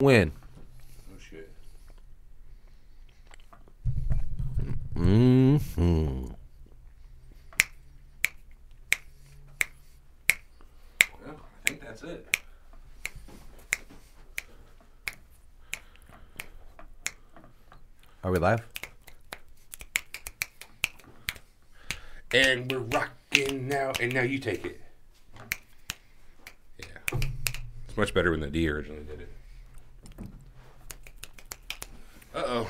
Win. Oh shit. Mm-hmm. Well, I think that's it. Are we live? And we're rocking now, and now you take it. Yeah. It's much better when the D originally did it. Uh-oh.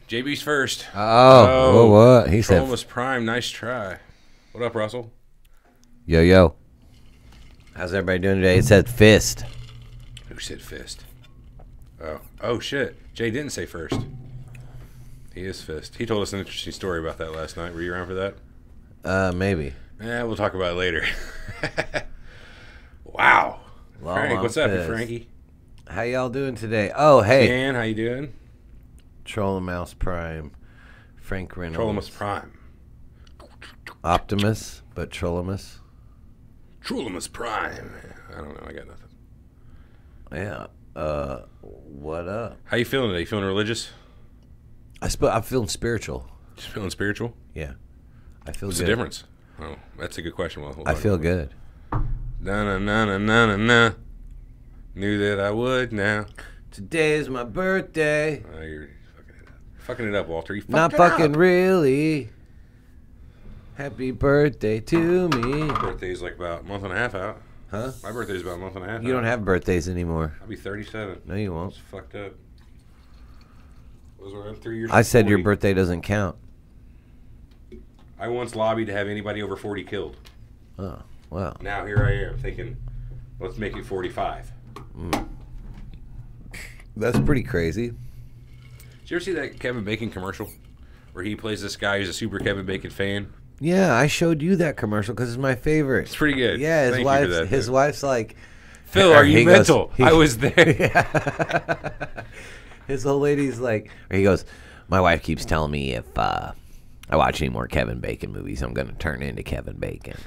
JB's first. Oh, what? He said. Almost prime. Nice try. What up, Russell? Yo, yo. How's everybody doing today? It said fist. Who said fist? Oh, shit. Jay didn't say first. He is fist. He told us an interesting story about that last night. Were you around for that? Maybe. Yeah, we'll talk about it later. Wow. Well, Frank, what's up, pissed. Frankie? How y'all doing today? Oh, hey. Dan, how you doing? Trollomouse Prime. Frank Reynolds. Trollomus Prime. Optimus, but Trollomus. Trollomus Prime. I don't know. I got nothing. Yeah. What up? How you feeling today? You feeling religious? I'm feeling spiritual. Just feeling spiritual? Yeah. I feel What's good. the difference? Oh, that's a good question. Well, I feel good. Na-na-na-na-na-na. Knew that I would now. Today is my birthday. Oh, you're fucking it up. Fucking it up, Walter. You fucked Not it fucking up. Really. Happy birthday to me. My birthday's like about a month and a half out. Huh? My birthday's about a month and a half out. You don't have birthdays anymore. I'll be 37. No, you won't. It's fucked up. I'm 3 years I said 40. your birthday doesn't count. I once lobbied to have anybody over 40 killed. Oh, wow. Now here I am thinking, let's make it 45. That's pretty crazy. Did you ever see that Kevin Bacon commercial where he plays this guy who's a super Kevin Bacon fan? Yeah, I showed you that commercial because it's my favorite. It's pretty good. Yeah, Thank you for that, his dude. wife's like, Phil, are you he goes- mental? he- I was there. Yeah. His old lady's like, or he goes, my wife keeps telling me if I watch any more Kevin Bacon movies, I'm going to turn into Kevin Bacon.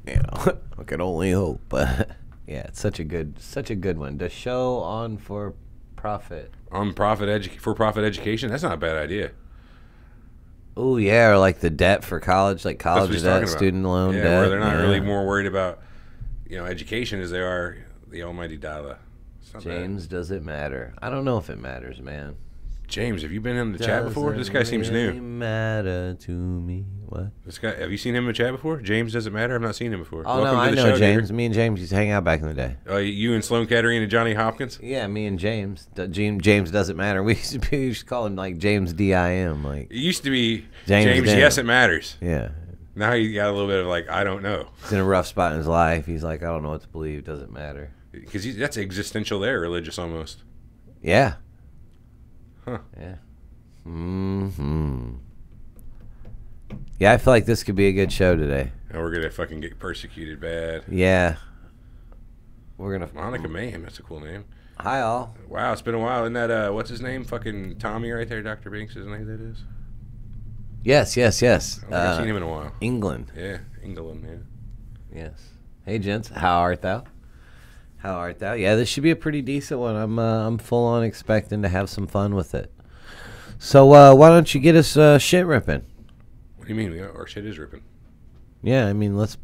You know, I can only hope. But yeah, it's such a good one. The show on for profit. On for-profit education? That's not a bad idea. Oh yeah, or like the debt for college, like That's what college he's debt, talking about. student loan yeah, debt. where they're not yeah. really more worried about, education as they are the almighty dollar. It's not bad. James, does it matter? I don't know if it matters, man. James, have you been in the chat before? This guy seems really new. Matter to me. What? This guy, have you seen him in the chat before? James, does it matter? I've not seen him before. Oh Welcome no, to I the know show, James. dear. Me and James used to hang out back in the day. You and Sloan Kettering and Johnny Hopkins? Yeah, me and James. James doesn't matter. We used to call him like James DIM. Like It used to be James Dim. yes, it matters. yeah, Now he got a little bit of like, I don't know. he's in a rough spot in his life. He's like, I don't know what to believe. Doesn't matter. Because that's existential there, religious almost. Yeah. Huh. Yeah. Hmm. Yeah, I feel like this could be a good show today. And we're going to fucking get persecuted bad. Yeah. We're gonna. Monica Mayhem, that's a cool name. Hi all. Wow, it's been a while. Isn't that, what's his name? Fucking Tommy right there, Dr. Binks, isn't he that is? Yes. I don't think I've seen him in a while. England. Yeah, England, yeah. Yes. Hey, gents. How art thou? How art thou? Yeah, this should be a pretty decent one. I'm full on expecting to have some fun with it. So why don't you get us shit ripping? What do you mean? Our shit is ripping. Yeah, I mean let's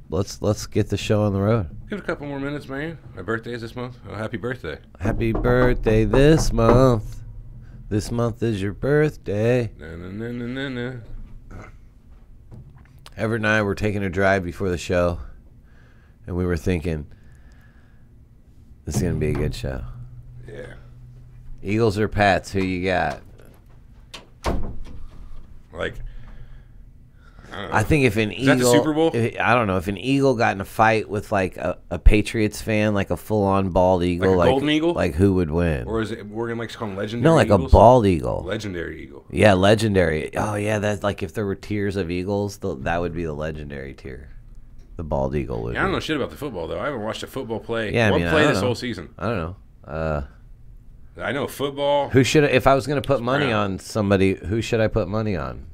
get the show on the road. Give it a couple more minutes, man. My birthday is this month. Oh, happy birthday. Happy birthday this month. This month is your birthday. Na, na, na, na, na, na. Everett and I were taking a drive before the show, and we were thinking, this is gonna be a good show. Yeah. Eagles or Pats? Who you got? Like, I don't know. I think if an Is Eagle, that the Super Bowl? I don't know, if an Eagle got in a fight with like a Patriots fan, like a full-on bald eagle, Like a golden eagle? like who would win? Or is it, we're going to like call them legendary No, like eagles? a bald eagle. Legendary eagle. Yeah, legendary. Oh yeah, that's like if there were tiers of eagles, that would be the legendary tier. The bald eagle would. Yeah, I don't be. know shit about the football, though. I haven't watched a football play. Yeah, I One mean, I play don't this know. whole season. I don't know. I know football. Who should if I was going to put money Brown. on somebody? Who should I put money on?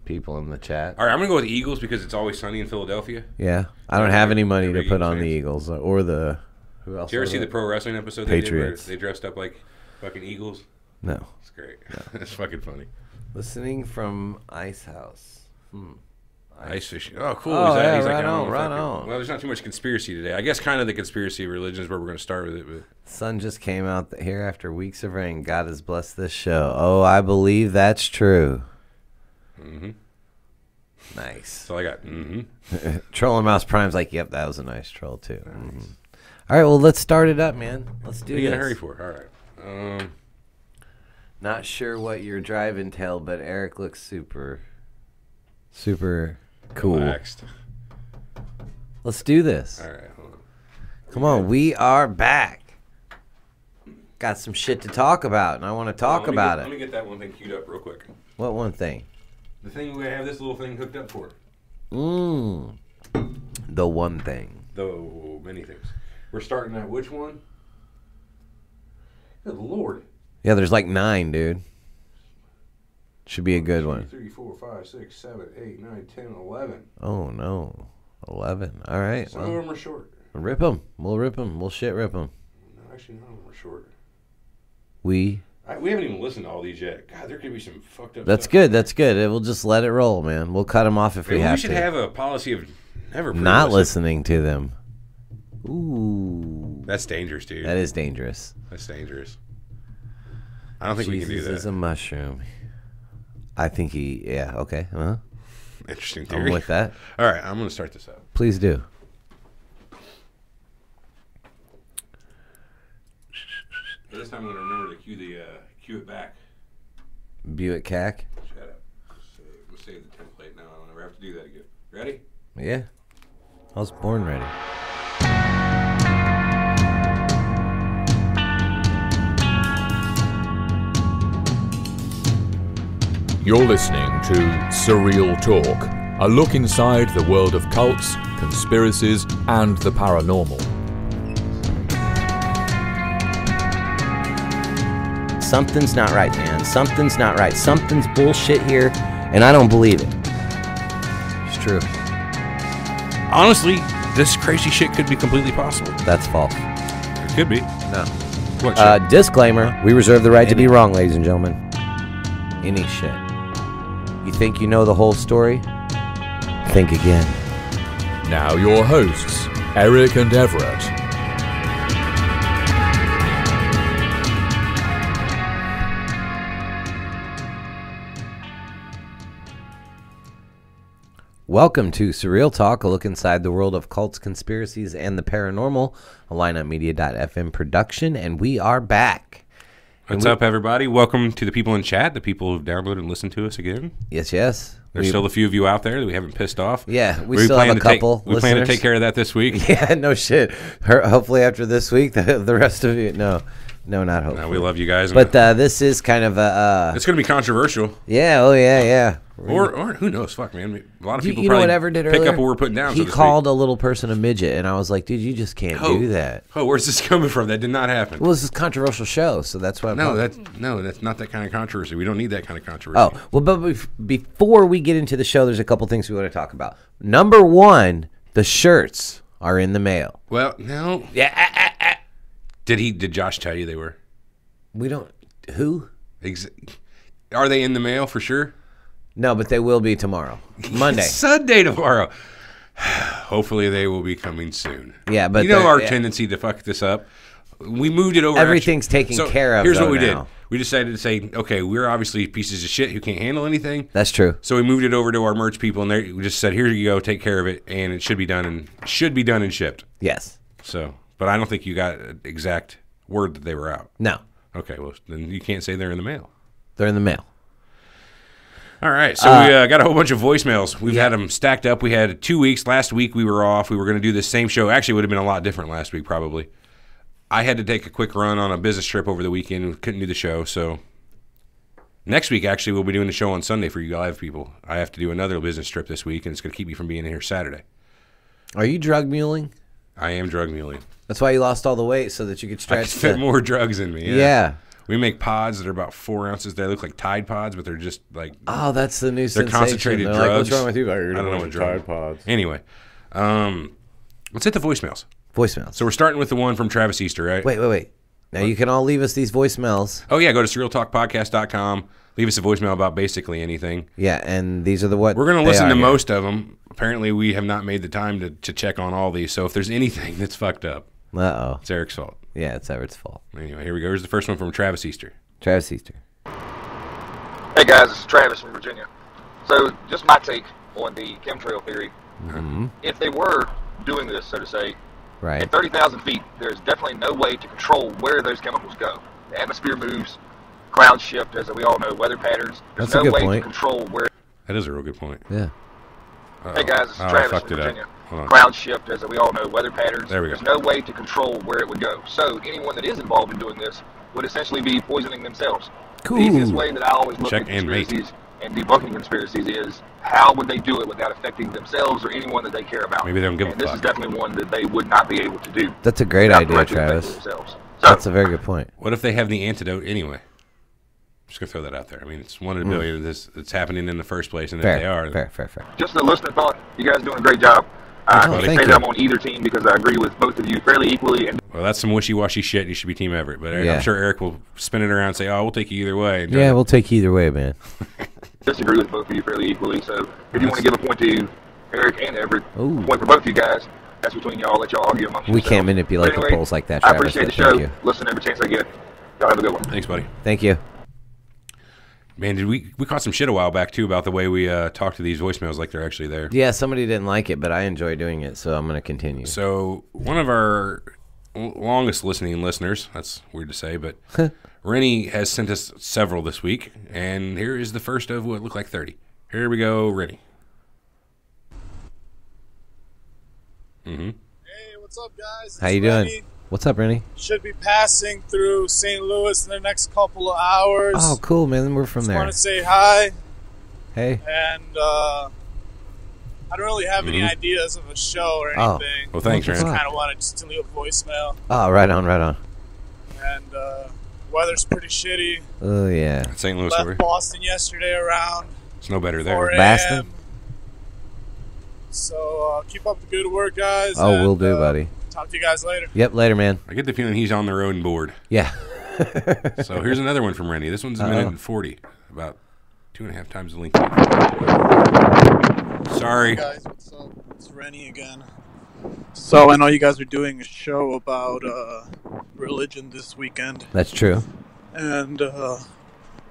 People in the chat. All right, I'm going to go with the Eagles because it's always sunny in Philadelphia. Yeah, I don't have any money You're to big put Eagles on the fans? Eagles or the Who else? Did you ever was see it? the pro wrestling episode they did where Patriots. they dressed up like fucking eagles? No. It's great. It's fucking funny. Listening from Ice House. Ice fishing. Oh, cool. Oh, He's yeah, like, right I don't on, know, right fucking- on. Well, there's not too much conspiracy today. I guess kind of the conspiracy of religion is where we're going to start with it. But Sun just came out here after weeks of rain. God has blessed this show. Oh, I believe that's true. mm-hmm. Nice. So I got. Mm-hmm. Trolling Mouse Prime's like, yep, that was a nice troll too. Mhm. All right, well, let's start it up, man. Let's do What are you this. in a hurry for? All right. Not sure what your drive entailed, but Eric looks super cool. Relaxed. Let's do this. All right. Hold on. Come on, we are back. Got some shit to talk about, and I want to talk about Let it. me get that one thing queued up real quick. What one thing? The thing we have this little thing hooked up for. The one thing. Though many things. We're starting at which one? Good Lord. Yeah, there's like 9, dude. Should be a good one. 3, 4, 5, 6, 7, 8, 9, 10, 11. Oh, no. 11. All right. Some of them are short. Rip them. We'll rip them. We'll shit rip them. No, actually, none of them are short. We We haven't even listened to all these yet. God, there could be some fucked up That's stuff. good. That's good. We'll just let it roll, man. We'll cut them off if we Maybe have we should to. have a policy of never Not listening to them. Ooh. That's dangerous, dude. That is dangerous. That's dangerous. I don't think we can do Jesus that. is a mushroom. I think yeah, okay. Uh-huh. Interesting theory. I'm with that. All right, I'm going to start this up. Please do. This time I'm going to remember to cue it back. Buick CAC. Shut up. We'll save the template now. I'll never have to do that again. Ready? Yeah. I was born ready. You're listening to Surreal Talk, a look inside the world of cults, conspiracies, and the paranormal. Something's not right, man. Something's not right. Something's bullshit here, and I don't believe it. It's true. Honestly, this crazy shit could be completely possible. That's false. It could be. No. What shit? Disclaimer, we reserve the right to be wrong, ladies and gentlemen. Any shit. You think you know the whole story? Think again. Now your hosts, Eric and Everett. Welcome to Surreal Talk, a look inside the world of cults, conspiracies, and the paranormal, a lineupmedia.fm production, and we are back. What's up, everybody? Welcome to the people in chat, the people who've downloaded and listened to us again. Yes. There's still a few of you out there that we haven't pissed off. Yeah, we still have a couple We plan to listeners. take care of that this week. Yeah, no shit. Hopefully after this week, the rest of you, no, not hopefully. We love you guys. But this is kind of a... it's going to be controversial. yeah, oh yeah. Or who knows? Fuck, man. A lot of people You know probably what Everett did pick earlier? up what we're putting down. He so to called speak. a little person a midget, and I was like, dude, you just can't do that. Oh, where's this coming from? That did not happen. Well, this is a controversial show, so that's why I'm That's not that kind of controversy. We don't need that kind of controversy. Oh, well, but before we get into the show, there's a couple things we want to talk about. Number one, the shirts are in the mail. Well, no. Yeah. Did Josh tell you they were? We don't... Who? Are they in the mail for sure? No, but they will be tomorrow. Monday. It's Sunday tomorrow. Hopefully they will be coming soon. Yeah, but you know our yeah. tendency to fuck this up. We moved it over. Everything's taken care of, Here's though, what we now. did. We decided to say, okay, we're obviously pieces of shit who can't handle anything. That's true. So we moved it over to our merch people, and we just said, here you go, take care of it, and it should be done and shipped. Yes. So, but I don't think you got an exact word that they were out. No. Okay, well then you can't say they're in the mail. They're in the mail. All right, so we got a whole bunch of voicemails. We've had them stacked up. We had 2 weeks. Last week we were off. We were going to do the same show. Actually, it would have been a lot different last week probably. I had to take a quick run on a business trip over the weekend. We couldn't do the show, so next week actually we'll be doing the show on Sunday for you live people. I have to do another business trip this week, and it's going to keep me from being here Saturday. Are you drug muling? I am drug muling. That's why you lost all the weight, so that you could I stretch. fit more drugs in me. Yeah. We make pods that are about 4 ounces. They look like Tide Pods, but they're just like... Oh, that's the new They're sensation. concentrated They're drugs. like, what's wrong with you? I don't know what drug. Tide Pods. Anyway, let's hit the voicemails. Voicemails. So we're starting with the one from Travis Easter, right? Wait. Now, you can all leave us these voicemails. Oh, yeah. Go to surrealtalkpodcast.com. Leave us a voicemail about basically anything. Yeah, and these are the what we're going to listen to here. most of them. Apparently, we have not made the time to check on all these. So if there's anything that's fucked up, it's Eric's fault. Yeah, it's Everett's fault. Anyway, here we go. Here's the first one from Travis Easter. Travis Easter. Hey guys, this is Travis from Virginia. So, just my take on the chemtrail theory. Mm-hmm. If they were doing this, so to say, Right. at 30,000 feet, there's definitely no way to control where those chemicals go. The atmosphere moves, clouds shift, as we all know, weather patterns. There's That's a no good way point. to control where... That is a real good point. Yeah. Hey guys, this is I Travis fucked from it up. Virginia. Hold on. Clouds shift, as we all know, weather patterns. There we go. There's no way to control where it would go. So, anyone that is involved in doing this would essentially be poisoning themselves. Cool. The easiest way that I always look Check at and mate. conspiracies and debunking conspiracies is how would they do it without affecting themselves or anyone that they care about. Maybe they don't give a and this fuck. is definitely one that they would not be able to do. That's a great without idea, directly affecting Travis. themselves. So, That's a very good point. What if they have the antidote anyway? I'm just going to throw that out there. I mean, it's one in a billion that's happening in the first place, and if they are... Fair. just a listener thought, you guys are doing a great job. Oh, I can't thank say you. that I'm on either team because I agree with both of you fairly equally. And Well, that's some wishy-washy shit. You should be Team Everett. But Yeah. I'm sure Eric will spin it around and say, oh, we'll take you either way. And Yeah, we'll take you either way, man. disagree with both of you fairly equally. So if you want to give a point to Eric and Everett, Ooh. point for both of you guys. That's between y'all. Let y'all argue amongst We yourselves. can't manipulate But the anyway, polls like that, I Travis. appreciate the but show. Thank you. Listen every chance I get. Y'all have a good one. Thanks, buddy. Thank you. Man, did we caught some shit a while back, too, about the way we talk to these voicemails like they're actually there. Yeah, somebody didn't like it, but I enjoy doing it, so I'm going to continue. So one of our longest listening listeners, that's weird to say, but Rennie has sent us several this week, and here is the first of what look like 30. Here we go, Rennie. Mm-hmm. Hey, what's up, guys? How It's you doing? Rennie. What's up, Rennie? Should be passing through St. Louis in the next couple of hours. Oh, cool, man. We're from Just there. want to say hi, Hey. and I don't really have any ideas of a show or Oh. anything. Well, thanks, What the Rennie. fuck? Kind of wanted just to leave a voicemail, Oh, right on. and weather's pretty shitty. Oh, yeah. That's St. Louis Left over. Boston yesterday around It's no better 4 there. a.m. Boston? So keep up the good work, guys. Oh, and, will do, buddy. Talk to you guys later. Yep, later, man. I get the feeling he's on the road and bored. Yeah. So here's another one from Rennie. This one's a minute and 40, about 2.5 times the length. Sorry. Hey guys, what's up? It's Rennie again. So I know you guys are doing a show about religion this weekend, That's true. and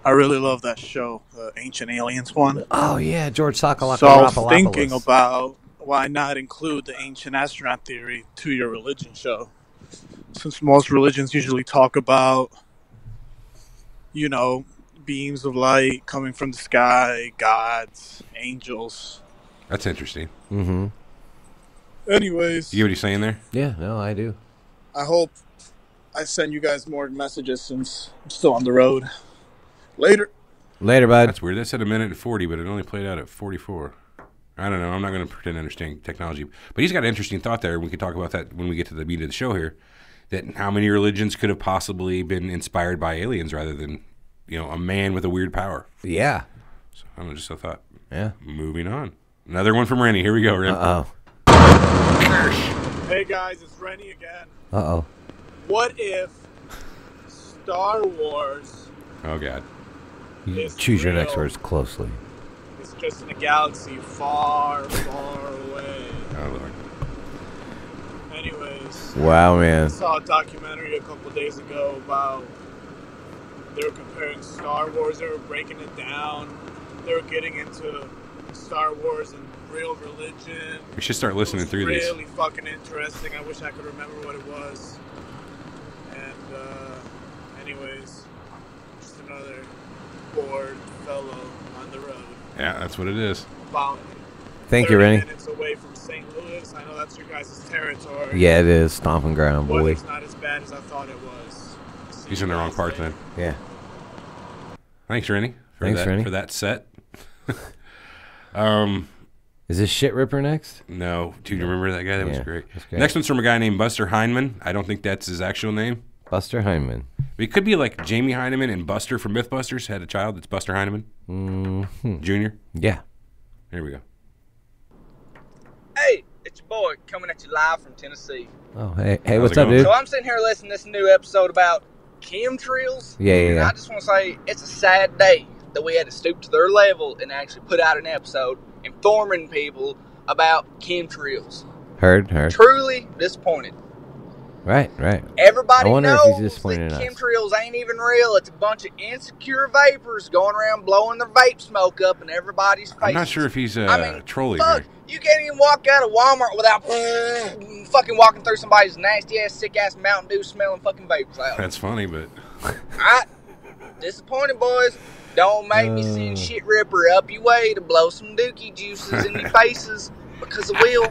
I really love that show, the Ancient Aliens one. Oh, yeah, George Sokolopoulos. So I was thinking about why not include the ancient astronaut theory to your religion show, since most religions usually talk about, you know, beams of light coming from the sky, gods, angels. That's interesting. Mm-hmm. Anyways, You get what he's saying there? Yeah, no, I do. I hope I send you guys more messages since I'm still on the road. Later. Later, bud. That's weird. That said a minute and 40, but it only played out at 44. I don't know. I'm not going to pretend to understand technology. But he's got an interesting thought there. We can talk about that when we get to the meat of the show here. That how many religions could have possibly been inspired by aliens rather than, a man with a weird power. Yeah. So, I don't know, just a thought. Yeah. Moving on. Another one from Rennie. Here we go, Ren. Uh-oh. Hey guys, it's Rennie again. Uh-oh. What if Star Wars Oh, God. You It's choose your real. next words closely. is just in a galaxy far, far away? Oh, Lord. Anyways, Wow, I man. saw a documentary a couple days ago about they were comparing Star Wars. They were breaking it down. They were getting into Star Wars and real religion. We should start listening through these. Really fucking interesting. I wish I could remember what it was. And anyways, just another bored fellow on the road. Yeah, that's what it is. About Thank you, 30 Rennie. minutes away from St. Louis. I know that's your guys' territory. Yeah, it is. Stomping ground, boy. Weather's not as bad as I thought it was. See He's you in the wrong guys part later. then. Yeah. Thanks, Rennie. Thanks, Rennie. For that set. Is this Shit Ripper next? No. Do you remember that guy? That was Yeah, great. that's great. Next one's from a guy named Buster Heineman. I don't think that's his actual name. Buster Heineman. It could be like Jamie Heineman and Buster from Mythbusters had a child that's Buster Heineman Mm-hmm. Jr. Yeah. Here we go. Hey, it's your boy coming at you live from Tennessee. Oh, hey, How's what's it up, going? dude? So I'm sitting here listening to this new episode about chemtrails. Yeah. And I just want to say it's a sad day that we had to stoop to their level and actually put out an episode informing people about chemtrails. Heard. Truly disappointed. Right. Everybody I wonder if knows he's disappointed that in us. chemtrails ain't even real. It's a bunch of insecure vapors going around blowing their vape smoke up in everybody's face. I'm not sure if he's trolling. Fuck, Here. you can't even walk out of Walmart without fucking walking through somebody's nasty ass, sick ass Mountain Dew smelling fucking vapors out. That's funny, but Disappointed, boys. Don't make me send Shit Ripper up your way to blow some dookie juices in your faces because I will.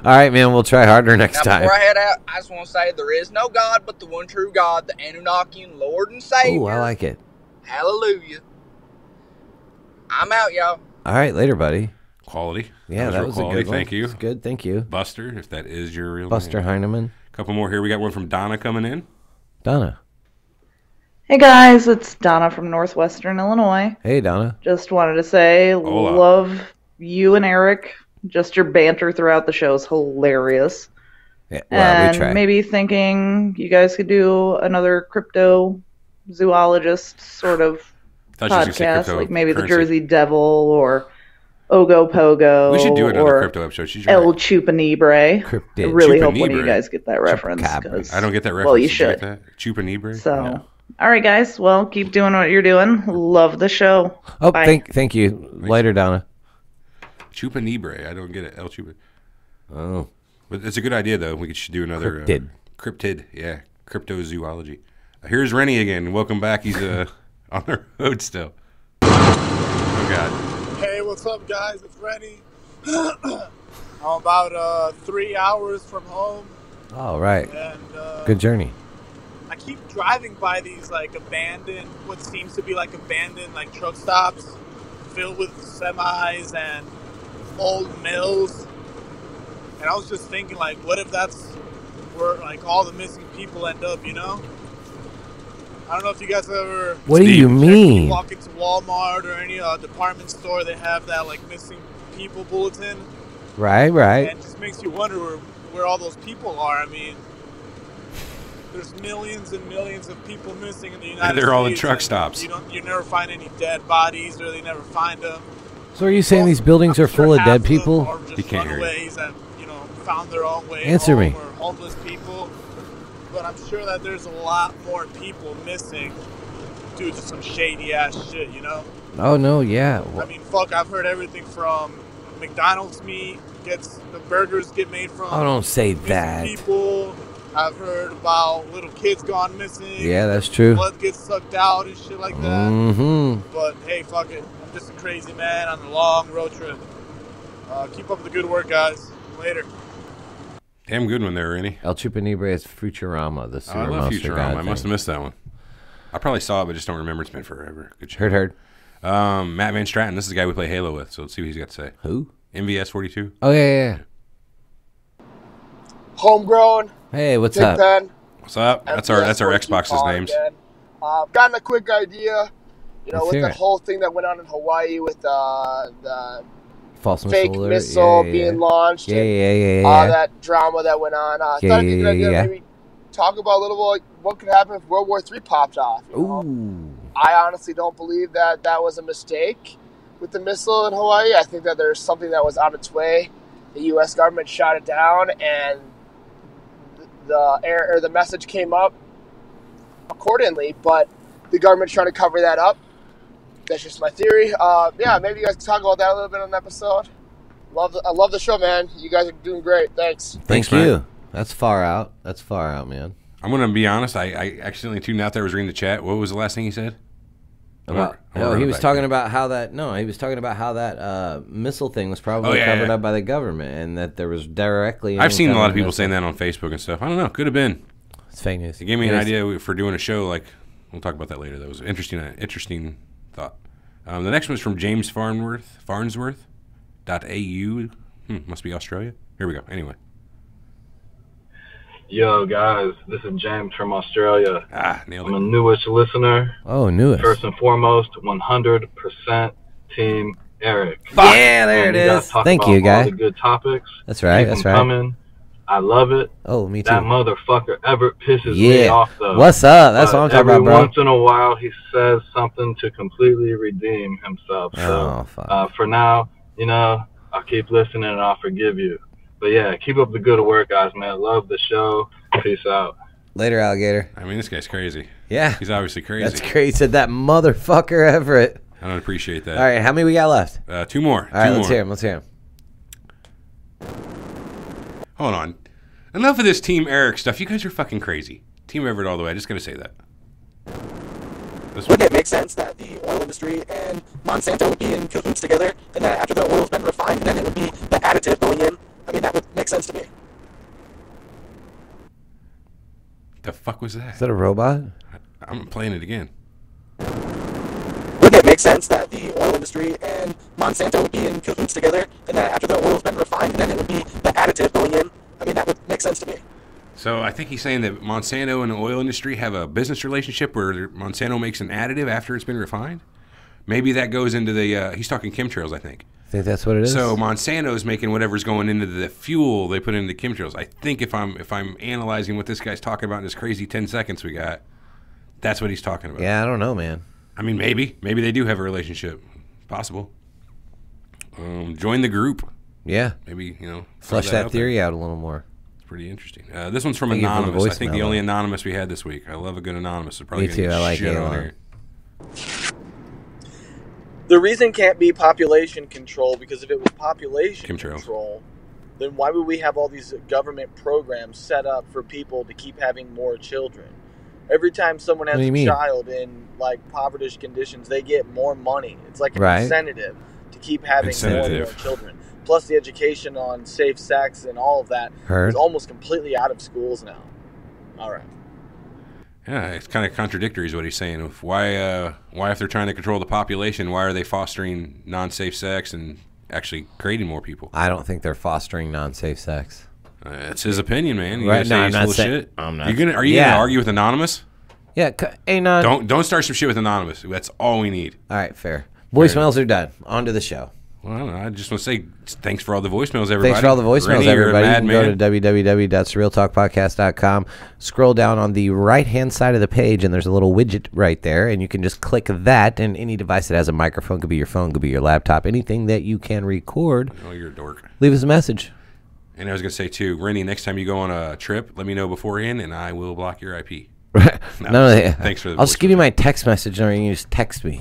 All right, man. We'll try harder next Now, time. before I head out, I just want to say there is no God but the one true God, the Anunnakian Lord and Savior. Ooh, I like it. Hallelujah. I'm out, y'all. All right, later, buddy. quality. Yeah, that real was quality. a good one. Thank you. It's good. Thank you, Buster, if that is your real Buster name. Heineman. A couple more here. We got one from Donna coming in. Donna. Hey guys, it's Donna from Northwestern Illinois. Hey, Donna. Just wanted to say, Hola. love you and Eric. Just your banter throughout the show is hilarious. Yeah, well, we And try. maybe thinking you guys could do another crypto zoologist sort of Thought you were gonna say podcast, like maybe the cryptocurrency. Jersey Devil or Ogopogo. We should do another or crypto episode. She's El right. Chupanibre. Cryptid. I really hope one of Chupanibre. you guys get that reference. Chupacabra. 'cause- I don't get that reference. Well, you Did get should. that? Chupanibre? So, Yeah. all right, guys. Well, keep doing what you're doing. Love the show. Oh, Bye. thank you. Later, Donna. Chupanibre. I don't get it. El Chupa. Oh, But it's a good idea, though. We should do another Cryptid. Cryptid, yeah, cryptozoology. Here's Rennie again. Welcome back. He's on the road still. Oh God. Hey, what's up, guys? It's Rennie. I'm about 3 hours from home, all right. and Good journey. I keep driving by these like abandoned, what seems to be like abandoned like truck stops, filled with semis and old mills. And I was just thinking, like, what if that's where like all the missing people end up? You know? I don't know if you guys ever. What do Steve, you You mean? walk into Walmart or any department store, they have that like missing people bulletin, Right. and it just makes you wonder where all those people are. I mean, there's millions and millions of people missing in the United States. they're all in truck and stops. You never find any dead bodies, or they never find them. So are you saying these buildings I'm are full of half dead them people? are just He can't hear you. runaways that found their own way Answer home, me. or homeless people. But I'm sure that there's a lot more people missing due to some shady ass shit. You know? Oh no, yeah. I mean, fuck, I've heard everything from McDonald's meat the burgers get made from Oh, don't say missing that. people. I've heard about little kids gone missing. Yeah, that's true. Blood gets sucked out and shit like that. Mm-hmm. But hey, fuck it. I'm just a crazy man on a long road trip. Keep up the good work, guys. Later. Damn good one there, Rennie. El Chupanibre is Futurama, the I sewer love monster Futurama. god I must thing. have missed that one. I probably saw it, but just don't remember. It's been forever. Good show. Heard. Matt Van Stratton. This is the guy we play Halo with. So let's see what he's got to say. Who? MVS 42. Oh yeah. Homegrown, Hey, what's Big up? Ben. What's up? That's our Xbox's names. Gotten a quick idea, Let's with hear the it. whole thing that went on in Hawaii with the False fake missile alert? missile Yeah. being launched. Yeah, and yeah. all that drama that went on. I Yeah, thought it'd be a good idea yeah. to maybe talk about a little bit what could happen if World War III popped off. you know? Ooh. I honestly don't believe that was a mistake with the missile in Hawaii. I think that there's something that was on its way. The U.S. government shot it down, and the message came up accordingly. But the government's trying to cover that up. That's just my theory. Maybe you guys can talk about that a little bit on the episode. I love the show, man. You guys are doing great. Thanks. Thank Matt. you. That's far out. Man. I'm going to be honest. I accidentally tuned out there. I was reading the chat. What was the last thing he said? He run was it talking back. about how that. No, he was talking about how that missile thing was probably covered up by the government, and that there was directly. I've seen a lot of incoming people missile. saying that on Facebook and stuff. I don't know. Could have been. It's fake news. It gave me an It is. idea for doing a show. Like, we'll talk about that later. That was an interesting thought. The next one is from James Farnsworth.au. Must be Australia. Here we go. Anyway. Yo, guys, this is James from Australia. Nailed I'm a it. newish listener. Oh, newest. First and foremost, 100% Team Eric. Yeah, there it is. Thank you, guy. All the good topics. That's right. Keep That's them right. coming. I love it. Oh, me too. That motherfucker Everett pisses me off, though. What's up? That's what I'm talking about, bro. Every once in a while, he says something to completely redeem himself. So, for now, you know, I'll keep listening and I'll forgive you. But yeah, keep up the good work, guys, man. Love the show. Peace out. Later, alligator. I mean, this guy's crazy. Yeah. He's obviously crazy. That's crazy. He said that motherfucker Everett. I don't appreciate that. All right, how many we got left? 2 more. All right, let's hear him. Let's hear him. Hold on. Enough of this Team Eric stuff. You guys are fucking crazy. Team Everett all the way. I just got to say that. Wouldn't it make sense that the oil industry and Monsanto would be in cahoots together, and that after the oil's been refined, then it would be the additive going in? I mean, that would make sense to me. The fuck was that? Is that a robot? I'm playing it again. Wouldn't it make sense that the oil industry and Monsanto would be in cahoots together, and that after the oil's been refined, then it would be the additive going in? I mean, that would make sense to me. So I think he's saying that Monsanto and the oil industry have a business relationship where Monsanto makes an additive after it's been refined. Maybe that goes into the. He's talking chemtrails, I think. I think that's what it is. So Monsanto's making whatever's going into the fuel they put into the chemtrails. I think if I'm analyzing what this guy's talking about in this crazy 10 seconds we got, that's what he's talking about. Yeah, I don't know, man. I mean, maybe they do have a relationship. Possible. Join the group. Yeah. Maybe, you know, flesh that theory out a little more. It's pretty interesting. This one's from Anonymous. I think the only Anonymous we had this week. I love a good Anonymous. Me too. I like Elon. The reason can't be population control, because if it was population control, then why would we have all these government programs set up for people to keep having more children? Every time someone has a child in like poverty conditions, they get more money. It's like an incentive to keep having more and more children. Plus the education on safe sex and all of that is almost completely out of schools now. All right. Yeah, it's kind of contradictory is what he's saying. Why if they're trying to control the population, why are they fostering non-safe sex and actually creating more people? I don't think they're fostering non-safe sex. That's his opinion, man. You right? No, I'm not saying. Shit. I'm not. Are you gonna argue with Anonymous? Yeah. Hey, don't start some shit with Anonymous. That's all we need. All right, fair. Voicemails are done. On to the show. Well, I don't know. I just want to say thanks for all the voicemails, everybody. Thanks for all the voicemails, everybody. You can go to www.surrealtalkpodcast.com. Scroll down on the right-hand side of the page, and there's a little widget right there, and you can just click that, and any device that has a microphone, could be your phone, could be your laptop, anything that you can record. Oh, you're a dork. Leave us a message. And I was going to say, too, Rennie, next time you go on a trip, let me know beforehand, and I will block your IP. Thanks for the I'll just give you my text message, and you just text me.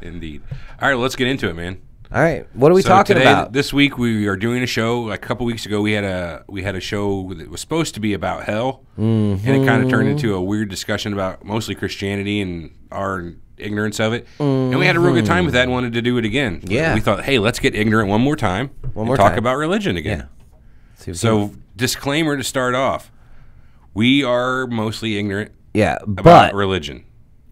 Indeed. All right, well, let's get into it, man. All right, what are we talking about? This week we are doing a show. Like a couple weeks ago, we had a show that was supposed to be about hell, and it kind of turned into a weird discussion about mostly Christianity and our ignorance of it. And we had a real good time with that and wanted to do it again. Yeah. We thought, hey, let's get ignorant one more time. Talk about religion again. Yeah. So, disclaimer to start off. We are mostly ignorant about religion.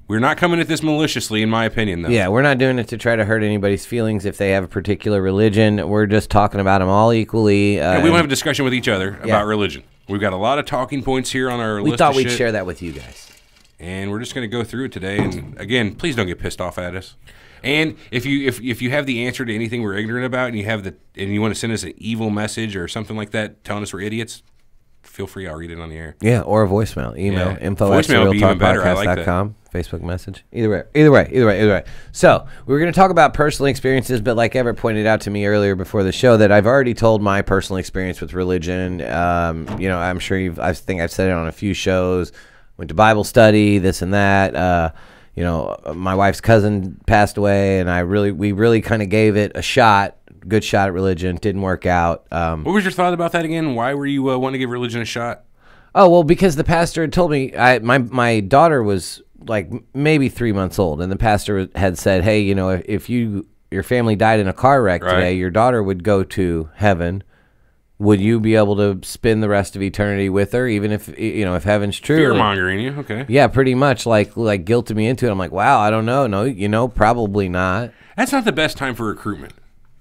We're not coming at this maliciously, in my opinion, though. Yeah, we're not doing it to try to hurt anybody's feelings if they have a particular religion. We're just talking about them all equally. We want to have a discussion with each other about religion. We've got a lot of talking points here on our list. We thought we'd share that with you guys. And we're just going to go through it today. And again, please don't get pissed off at us. And if you have the answer to anything we're ignorant about, and you want to send us an evil message or something like that, telling us we're idiots, feel free. I'll read it on the air. Yeah, or a voicemail, email, info@surrealtalkpodcast.com, Facebook message. Either way. So we were going to talk about personal experiences, but like Everett pointed out to me earlier before the show, that I've already told my personal experience with religion. I'm sure I think I've said it on a few shows. Went to Bible study, this and that. My wife's cousin passed away, and we really kind of gave it a shot. Good shot at religion. Didn't work out. What was your thought about that again? Why were you wanting to give religion a shot? Oh, well, because the pastor had told me, my daughter was like maybe 3 months old, and the pastor had said, hey, if your family died in a car wreck today, your daughter would go to heaven. Would you be able to spend the rest of eternity with her, even if heaven's true? Fear-mongering you, okay. Yeah, pretty much, like guilted me into it. I'm like, wow, I don't know. No, probably not. That's not the best time for recruitment.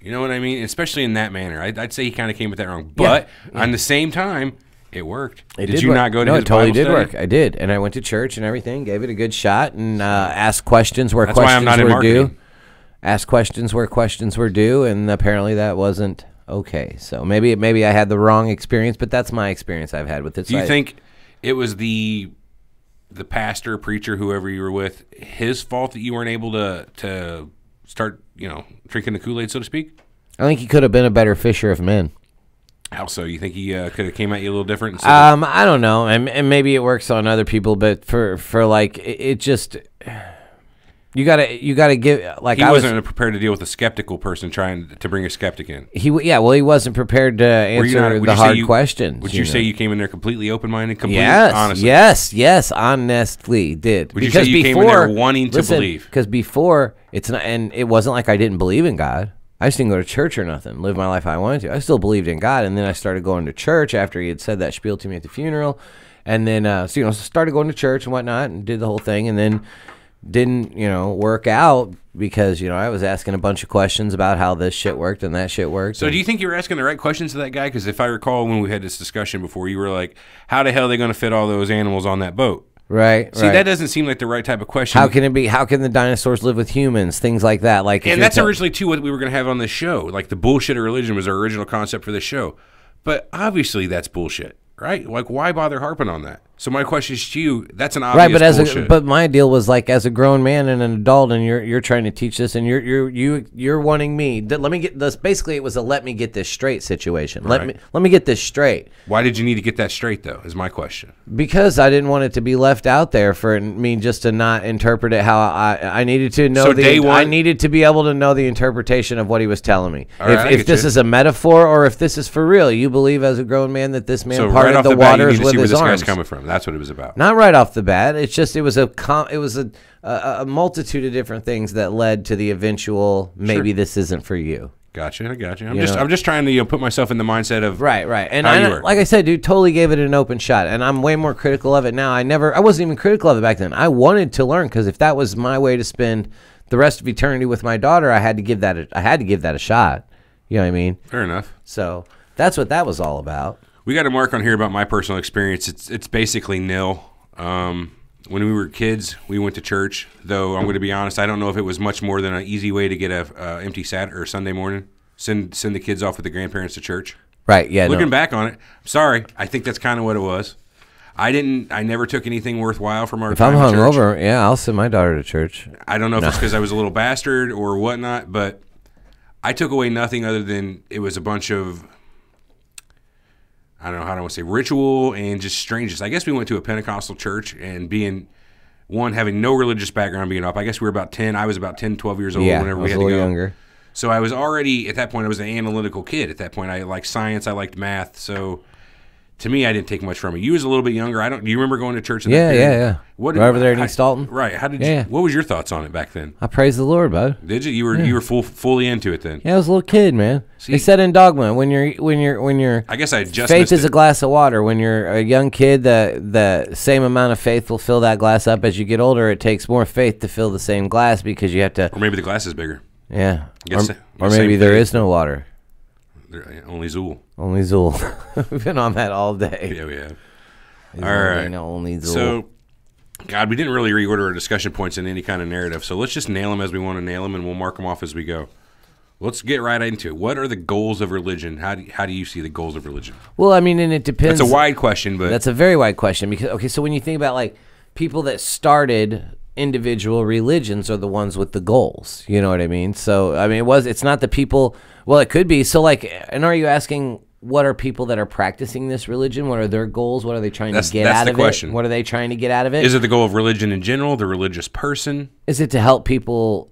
You know what I mean? Especially in that manner. I'd say he kind of came with that wrong. But on the same time, it worked. Did you not go to his Bible study? No, it totally did work. I did. And I went to church and everything, gave it a good shot, and asked questions where questions were due. ask questions where questions were due, and apparently that wasn't okay. So maybe I had the wrong experience, but that's my experience I've had with it. Do you think it was the pastor, preacher, whoever you were with, his fault that you weren't able to start, drinking the Kool-Aid, so to speak? I think he could have been a better fisher of men. How so? You think he could have came at you a little different? I don't know, and maybe it works on other people, but for like it just you gotta give like he wasn't prepared to deal with a skeptical person trying to bring a skeptic in. He wasn't prepared to answer the hard questions. Would you say you came in there completely open-minded, completely honest? Yes, honestly did. Would you say you came in there wanting to believe? Because before it's not, and it wasn't like I didn't believe in God. I just didn't go to church or nothing, live my life how I wanted to. I still believed in God, and then I started going to church after he had said that spiel to me at the funeral, and then started going to church and whatnot, and did the whole thing, and then didn't work out because I was asking a bunch of questions about how this shit worked and that shit worked. So do you think you were asking the right questions to that guy? Because if I recall when we had this discussion before, you were like, "How the hell are they going to fit all those animals on that boat?" Right. See, that doesn't seem like the right type of question. How can it be? How can the dinosaurs live with humans? Things like that. And that's originally too what we were going to have on this show. Like the bullshit of religion was our original concept for this show, but obviously that's bullshit, right? Like why bother harping on that? So my question is to you: that's an obvious bullshit. But my deal was like, as a grown man and an adult, and you're trying to teach this, and you're wanting me. Let me get this. Basically, it was a let me get this straight situation. Let me get this straight. Why did you need to get that straight, though? Is my question. Because I didn't want it to be left out there for me just to not interpret it how I needed to know. So I needed to be able to know the interpretation of what he was telling me. If this is a metaphor or if this is for real, you believe as a grown man that this man parted the waters with his arms. So right off the bat, you need to see where this guy's coming from. That's what it was about. Not right off the bat. It's just it was a multitude of different things that led to the eventual maybe this isn't for you. Gotcha, I got you. I'm just trying to put myself in the mindset of right. And like I said, dude, totally gave it an open shot, and I'm way more critical of it now. I wasn't even critical of it back then. I wanted to learn because if that was my way to spend the rest of eternity with my daughter, I had to give that a shot. You know what I mean? Fair enough. So that's what that was all about. We got a mark on here about my personal experience. It's basically nil. When we were kids, we went to church. Though I'm going to be honest, I don't know if it was much more than an easy way to get a empty Saturday or Sunday morning. Send the kids off with the grandparents to church. Right. Yeah. Looking back on it, I'm sorry. I think that's kind of what it was. I never took anything worthwhile from our. If I'm hungover, yeah, I'll send my daughter to church. I don't know if it's because I was a little bastard or whatnot, but I took away nothing other than it was a bunch of. I don't know how do I want to say ritual and just strangeness. I guess we went to a Pentecostal church and having no religious background being up. I guess we were about 10. I was about 10, 12 years old whenever we had to go. Younger. So I was already, at that point, I was an analytical kid. At that point, I liked science. I liked math. So to me, I didn't take much from it. You was a little bit younger. Do you remember going to church in that period? Yeah. Right over there in East Dalton. Right. How did you? What was your thoughts on it back then? I praise the Lord, bud. Did you? You were fully into it then. Yeah, I was a little kid, man. See, they said in Dogma when you're. I guess I just faith is a glass of water. When you're a young kid, the same amount of faith will fill that glass up. As you get older, it takes more faith to fill the same glass because you have to. Or maybe the glass is bigger. Yeah. Or maybe there is no water. Only Zool. Only Zool. We've been on that all day. Yeah, we have. All right. Only Zool. So, God, we didn't really reorder our discussion points in any kind of narrative, so let's just nail them as we want to nail them, and we'll mark them off as we go. Let's get right into it. What are the goals of religion? How do you see the goals of religion? Well, I mean, and it depends. That's a wide question, but that's a very wide question because so when you think about like people that started individual religions are the ones with the goals. You know what I mean? So I mean, it's not the people. Well, it could be. So like, and are you asking what are people that are practicing this religion? What are their goals? What are they trying to get out of it? What are they trying to get out of it? Is it the goal of religion in general? The religious person? Is it to help people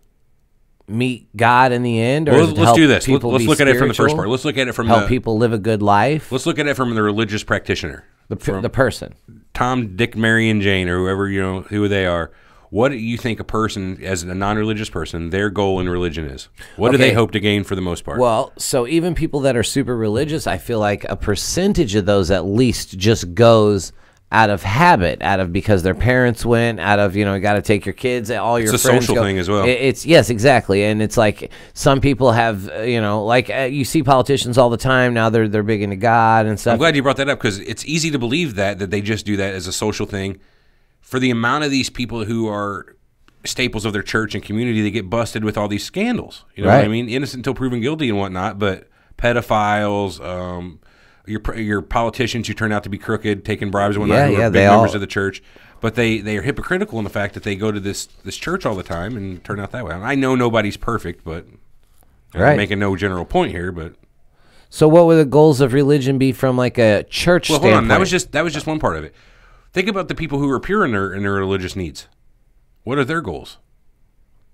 meet God in the end? Or well, let's do this. Let's look at it from the first part. Let's look at it from help people live a good life. Let's look at it from the religious practitioner, the person, Tom, Dick, Mary, and Jane, or whoever who they are. What do you think a person, as a non-religious person, their goal in religion is? What do they hope to gain for the most part? Well, so even people that are super religious, I feel like a percentage of those at least just goes out of habit, because their parents went, you got to take your kids, all your friends go. It's a social thing as well. Yes, exactly. And it's like some people have, you see politicians all the time now, they're big into God and stuff. I'm glad you brought that up because it's easy to believe that they just do that as a social thing. For the amount of these people who are staples of their church and community, they get busted with all these scandals. You know what I mean? Innocent until proven guilty and whatnot, but pedophiles, your politicians who turn out to be crooked, taking bribes and whatnot, who are big members of the church. But they are hypocritical in the fact that they go to this church all the time and turn out that way. I know nobody's perfect, but I'm making no general point here. But so, what would the goals of religion be from like a church standpoint? Hold on, that was just one part of it. Think about the people who are pure in their religious needs. What are their goals?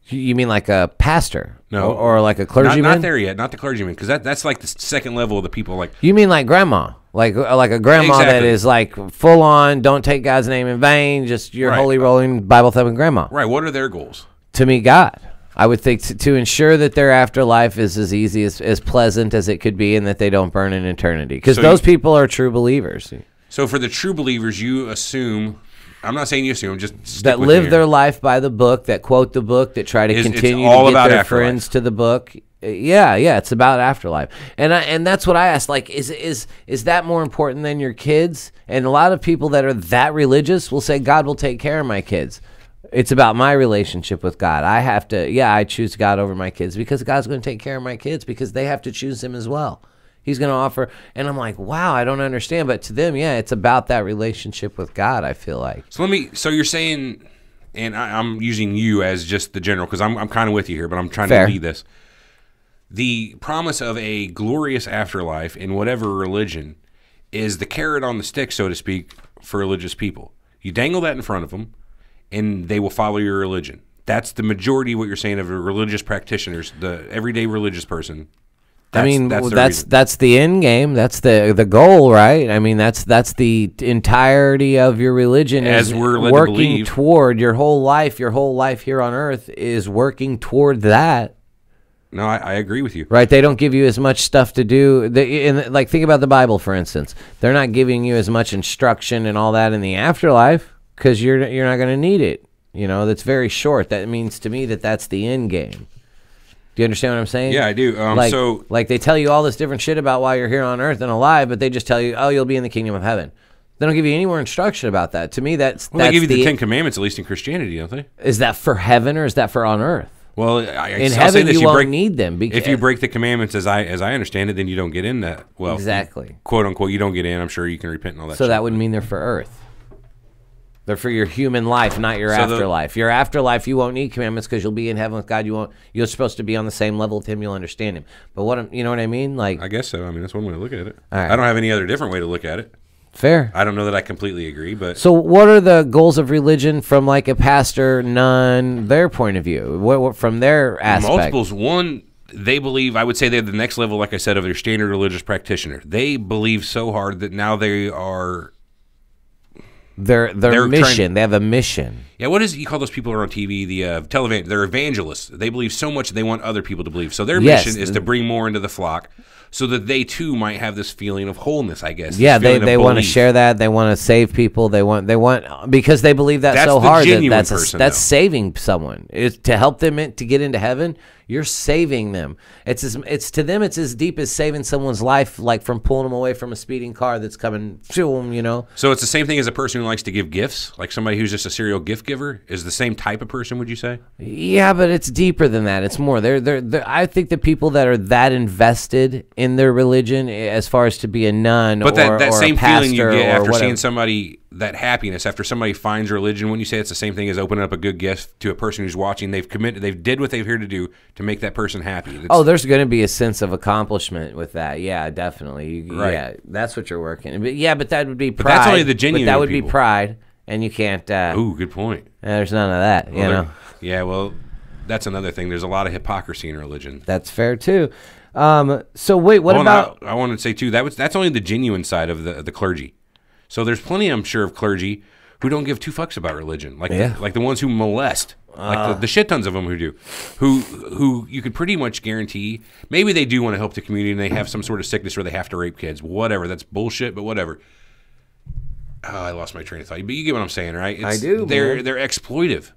You mean like a pastor? No, or like a clergyman? Not there yet. Not the clergyman, because that's like the second level of the people. Like you mean like grandma? Like a grandma that is like full on, don't take God's name in vain, just your holy rolling Bible thumping grandma. Right. What are their goals? To me, God. I would think to ensure that their afterlife is as easy as pleasant as it could be, and that they don't burn in eternity. Because those people are true believers. So for the true believers, you assume. I'm not saying you assume, just that live their life by the book, that quote the book, that try to continue to get their friends to the book. Yeah, it's about afterlife, and that's what I asked. Like, is that more important than your kids? And a lot of people that are that religious will say, God will take care of my kids. It's about my relationship with God. I have to, I choose God over my kids because God's going to take care of my kids because they have to choose Him as well. He's going to offer, and I'm like, wow, I don't understand. But to them, it's about that relationship with God, I feel like. So you're saying, and I'm using you as just the general, because I'm kind of with you here, but I'm trying to lead this. The promise of a glorious afterlife in whatever religion is the carrot on the stick, so to speak, for religious people. You dangle that in front of them, and they will follow your religion. That's the majority of what you're saying of religious practitioners, the everyday religious person. That's the end game. That's the goal, right? I mean, that's the entirety of your religion, as is we're led working to believe. Toward your whole life here on earth is working toward that. No, I agree with you. Right? They don't give you as much stuff to do. Like, think about the Bible, for instance. They're not giving you as much instruction and all that in the afterlife because you're not going to need it. You know, that's very short. That means to me that's the end game. Do you understand what I'm saying? Yeah, I do. Like they tell you all this different shit about why you're here on earth and alive, but they just tell you, you'll be in the kingdom of heaven. They don't give you any more instruction about that. To me, they give you the Ten Commandments, at least in Christianity, don't they? Is that for heaven or is that for on earth? Well, in heaven you won't need them. If you break the commandments, as I understand it, then you don't get in that. Well, exactly. Quote unquote, you don't get in. I'm sure you can repent and all that. So that would mean they're for earth. They're for your human life, not your afterlife. Your afterlife, you won't need commandments because you'll be in heaven with God. You're supposed to be on the same level with Him. You'll understand Him. But you know what I mean? Like, I guess so. I mean, that's one way to look at it. Right. I don't have any other different way to look at it. Fair. I don't know that I completely agree, but so what are the goals of religion from like a pastor, nun, their point of view? What from their aspect? Multiples. One, they believe. I would say they're the next level, like I said, of their standard religious practitioner. They believe so hard that now they are. Their mission. They have a mission. Yeah, what is it you call those people who are on TV? They're evangelists. They believe so much they want other people to believe. So their mission is to bring more into the flock, so that they too might have this feeling of wholeness, I guess. Yeah, they want to share that. They want to save people. They want because they believe that's so hard. That's saving someone. It's to help them to get into heaven. You're saving them. It's to them. It's as deep as saving someone's life, like from pulling them away from a speeding car that's coming to them. You know. So it's the same thing as a person who likes to give gifts, like somebody who's just a serial gift giver. Is the same type of person? Would you say? Yeah, but it's deeper than that. It's more. I think the people that are that invested in their religion, as far as to be a nun, but that same feeling you get after seeing somebody. That happiness after somebody finds religion, when you say it's the same thing as opening up a good gift to a person who's watching, they did what they're here to do to make that person happy. There's going to be a sense of accomplishment with that. Yeah, definitely. Right. Yeah, that's what you're working. But that would be pride. But that's only the genuine. But that would be pride, and you can't. Ooh, good point. There's none of that. You know. Yeah, well, that's another thing. There's a lot of hypocrisy in religion. That's fair too. So wait, what about? I wanted to say too that's only the genuine side of the clergy. So there's plenty, I'm sure, of clergy who don't give two fucks about religion, like the ones who molest, like the shit tons of them who do, who you could pretty much guarantee maybe they do want to help the community and they have some sort of sickness where they have to rape kids, whatever. That's bullshit, but whatever. Oh, I lost my train of thought, but you get what I'm saying, right? I do. They're exploitive.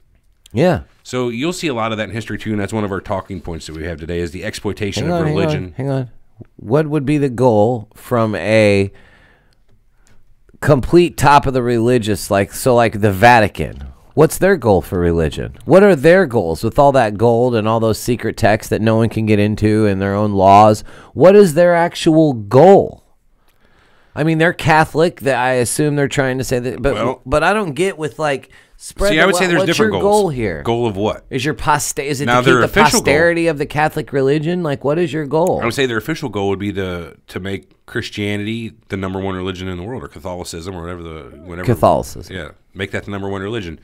Yeah. So you'll see a lot of that in history too, and that's one of our talking points that we have today is the exploitation of religion. Hang on. What would be the goal from a complete top of the religious, like the Vatican? What's their goal for religion? What are their goals with all that gold and all those secret texts that no one can get into and their own laws? What is their actual goal? I mean, they're Catholic. That I assume they're trying to say that, but I don't get with like spread. See, I would say there's different goals. What's your goal here? Goal of what? Is your Is it now to keep the posterity of the Catholic religion? Like, what is your goal? I would say their official goal would be to make Christianity the number one religion in the world, or Catholicism, or whatever. Catholicism. Yeah, make that the number one religion.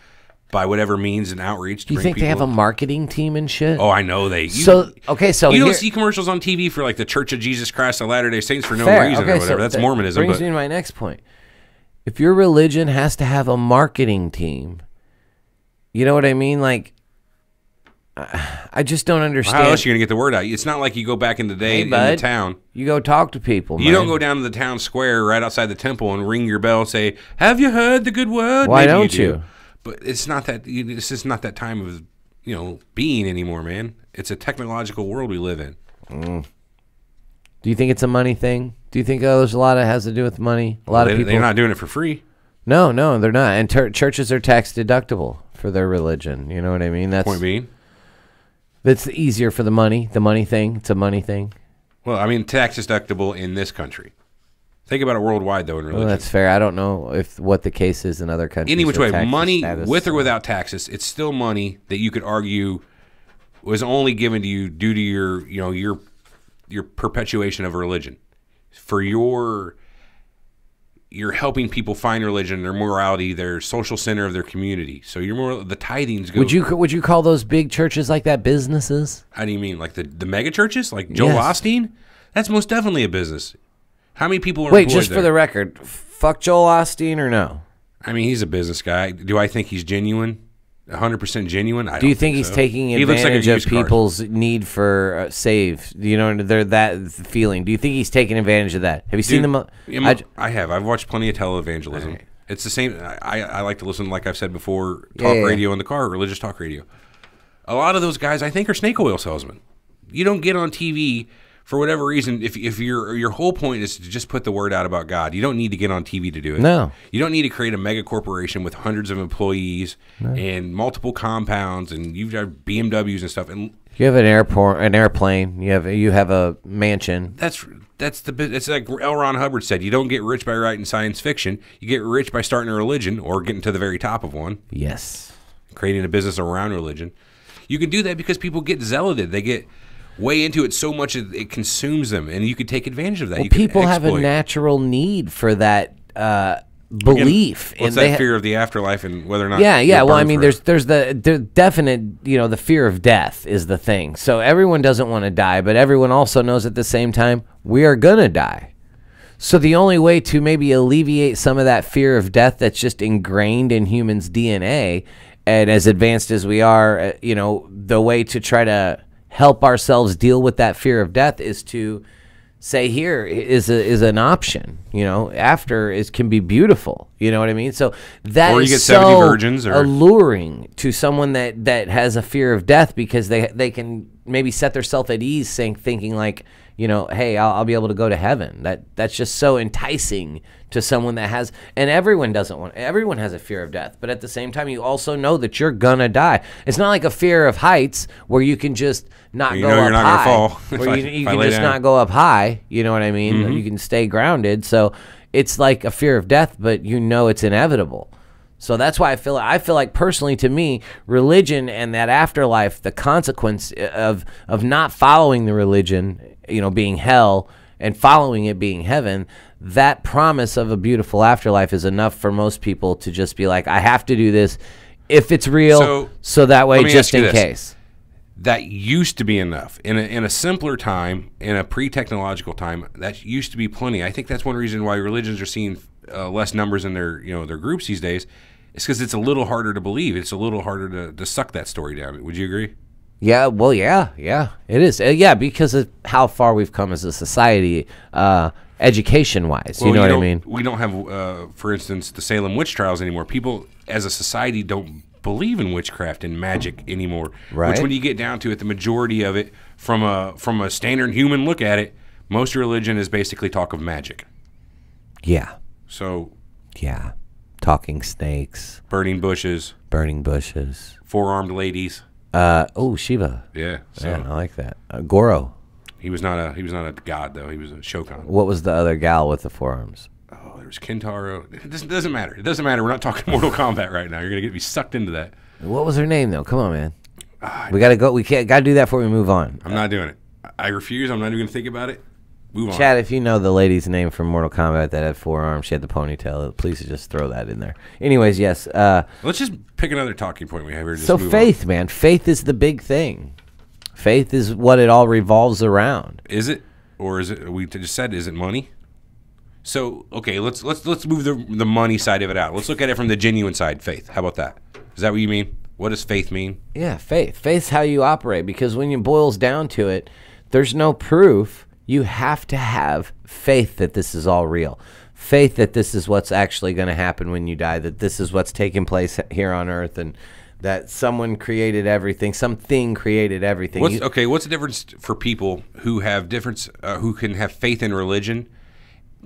By whatever means and outreach. Do you think they have a marketing team and shit? Oh, I know they. You don't see commercials on TV for like the Church of Jesus Christ of Latter-day Saints for no reason or whatever. So that's Mormonism. Brings me to my next point. If your religion has to have a marketing team, you know what I mean? Like, I just don't understand. How else are you going to get the word out? It's not like you go back in the day in the town. You go talk to people. You don't go down to the town square right outside the temple and ring your bell and say, "Have you heard the good word?" Why don't you? But it's not that. This is not that time of being anymore, man. It's a technological world we live in. Do you think it's a money thing? Do you think there's a lot that has to do with money? A lot of people. They're not doing it for free. No, they're not. And churches are tax deductible for their religion. You know what I mean? That's point being. That's easier for the money thing. It's a money thing. Well, I mean, tax deductible in this country. Think about it worldwide, though, in religion. Well, that's fair. I don't know what the case is in other countries. Any which way, money, with or without taxes, it's still money that you could argue was only given to you due to your perpetuation of religion. For you're helping people find religion, their morality, their social center of their community. So you're more the tithings go. Would you call those big churches like that businesses? How do you mean, like the mega churches, like Joel Osteen? That's most definitely a business. How many people are Wait, just for the record, fuck Joel Osteen or no? I mean, he's a business guy. Do I think he's genuine? 100% genuine? Do you think he's taking advantage of people's need for save? They're that feeling. Do you think he's taking advantage of that? Have you seen them? I have. I've watched plenty of televangelism. Right. It's the same. I like to listen, like I've said before, radio in the car, religious talk radio. A lot of those guys, I think, are snake oil salesmen. You don't get on TV for whatever reason. If your whole point is to just put the word out about God, you don't need to get on TV to do it. No. You don't need to create a mega corporation with hundreds of employees and multiple compounds, and you've got BMWs and stuff. And you have an airplane. You have a mansion. It's like L. Ron Hubbard said. You don't get rich by writing science fiction. You get rich by starting a religion or getting to the very top of one. Yes. Creating a business around religion. You can do that because people get zealoted. They get way into it so much it consumes them, and you could take advantage of that. Well, people have a natural need for that belief. What's that fear of the afterlife and whether or not? Yeah. Well, I mean, there's the definite, the fear of death is the thing. So everyone doesn't want to die, but everyone also knows at the same time we are gonna die. So the only way to maybe alleviate some of that fear of death that's just ingrained in humans' DNA, and as advanced as we are, the way to try to help ourselves deal with that fear of death is to say here is an option. After can be beautiful. You know what I mean? So that or you get is 70 virgins or alluring to someone that has a fear of death, because they can maybe set themselves at ease, thinking like, hey, I'll be able to go to heaven. That's just so enticing to someone that has, and everyone has a fear of death, but at the same time, you also know that you're gonna die. It's not like a fear of heights where you can just not go up high. Gonna fall where you can just not go up high. You know what I mean? Mm-hmm. You can stay grounded. So it's like a fear of death, but it's inevitable. So that's why I feel like personally, to me, religion and that afterlife, the consequence of not following the religion, being hell, and following it being heaven, that promise of a beautiful afterlife is enough for most people to just be like, I have to do this if it's real, so that way, just in case. That used to be enough. In a simpler time, in a pre-technological time, that used to be plenty. I think that's one reason why religions are seeing less numbers in their groups these days. It's because it's a little harder to believe. It's a little harder to suck that story down. Would you agree? Yeah, well, yeah, it is. Because of how far we've come as a society, education-wise. Well, you know what I mean? We don't have, for instance, the Salem witch trials anymore. People, as a society, don't believe in witchcraft and magic anymore. Right. Which, when you get down to it, the majority of it, from a standard human look at it, most religion is basically talk of magic. Yeah. So. Yeah. talking snakes, burning bushes, four-armed ladies. Shiva. Yeah, I like that. Goro. He was not a god though. He was a Shokan. What was the other gal with the forearms? Oh, there was Kintaro. It doesn't matter. It doesn't matter. We're not talking Mortal Kombat right now. You're gonna get me sucked into that. What was her name though? Come on, man. We gotta go. We gotta do that before we move on. I'm not doing it. I refuse. I'm not even gonna think about it. Move on. Chad, if you know the lady's name from Mortal Kombat that had forearms, she had the ponytail, please just throw that in there. Anyways, yes. Let's just pick another talking point we have here. So faith, man. Faith is the big thing. Faith is what it all revolves around. Is it? Or is it, we just said, is it money? So, okay, let's move the money side of it out. Let's look at it from the genuine side, faith. How about that? Is that what you mean? What does faith mean? Yeah, faith. Faith's how you operate, because when it boils down to it, there's no proof. You have to have faith that this is all real. Faith that this is what's actually going to happen when you die, that this is what's taking place here on earth, and that someone created everything, something created everything. What's the difference for people who have who can have faith in religion,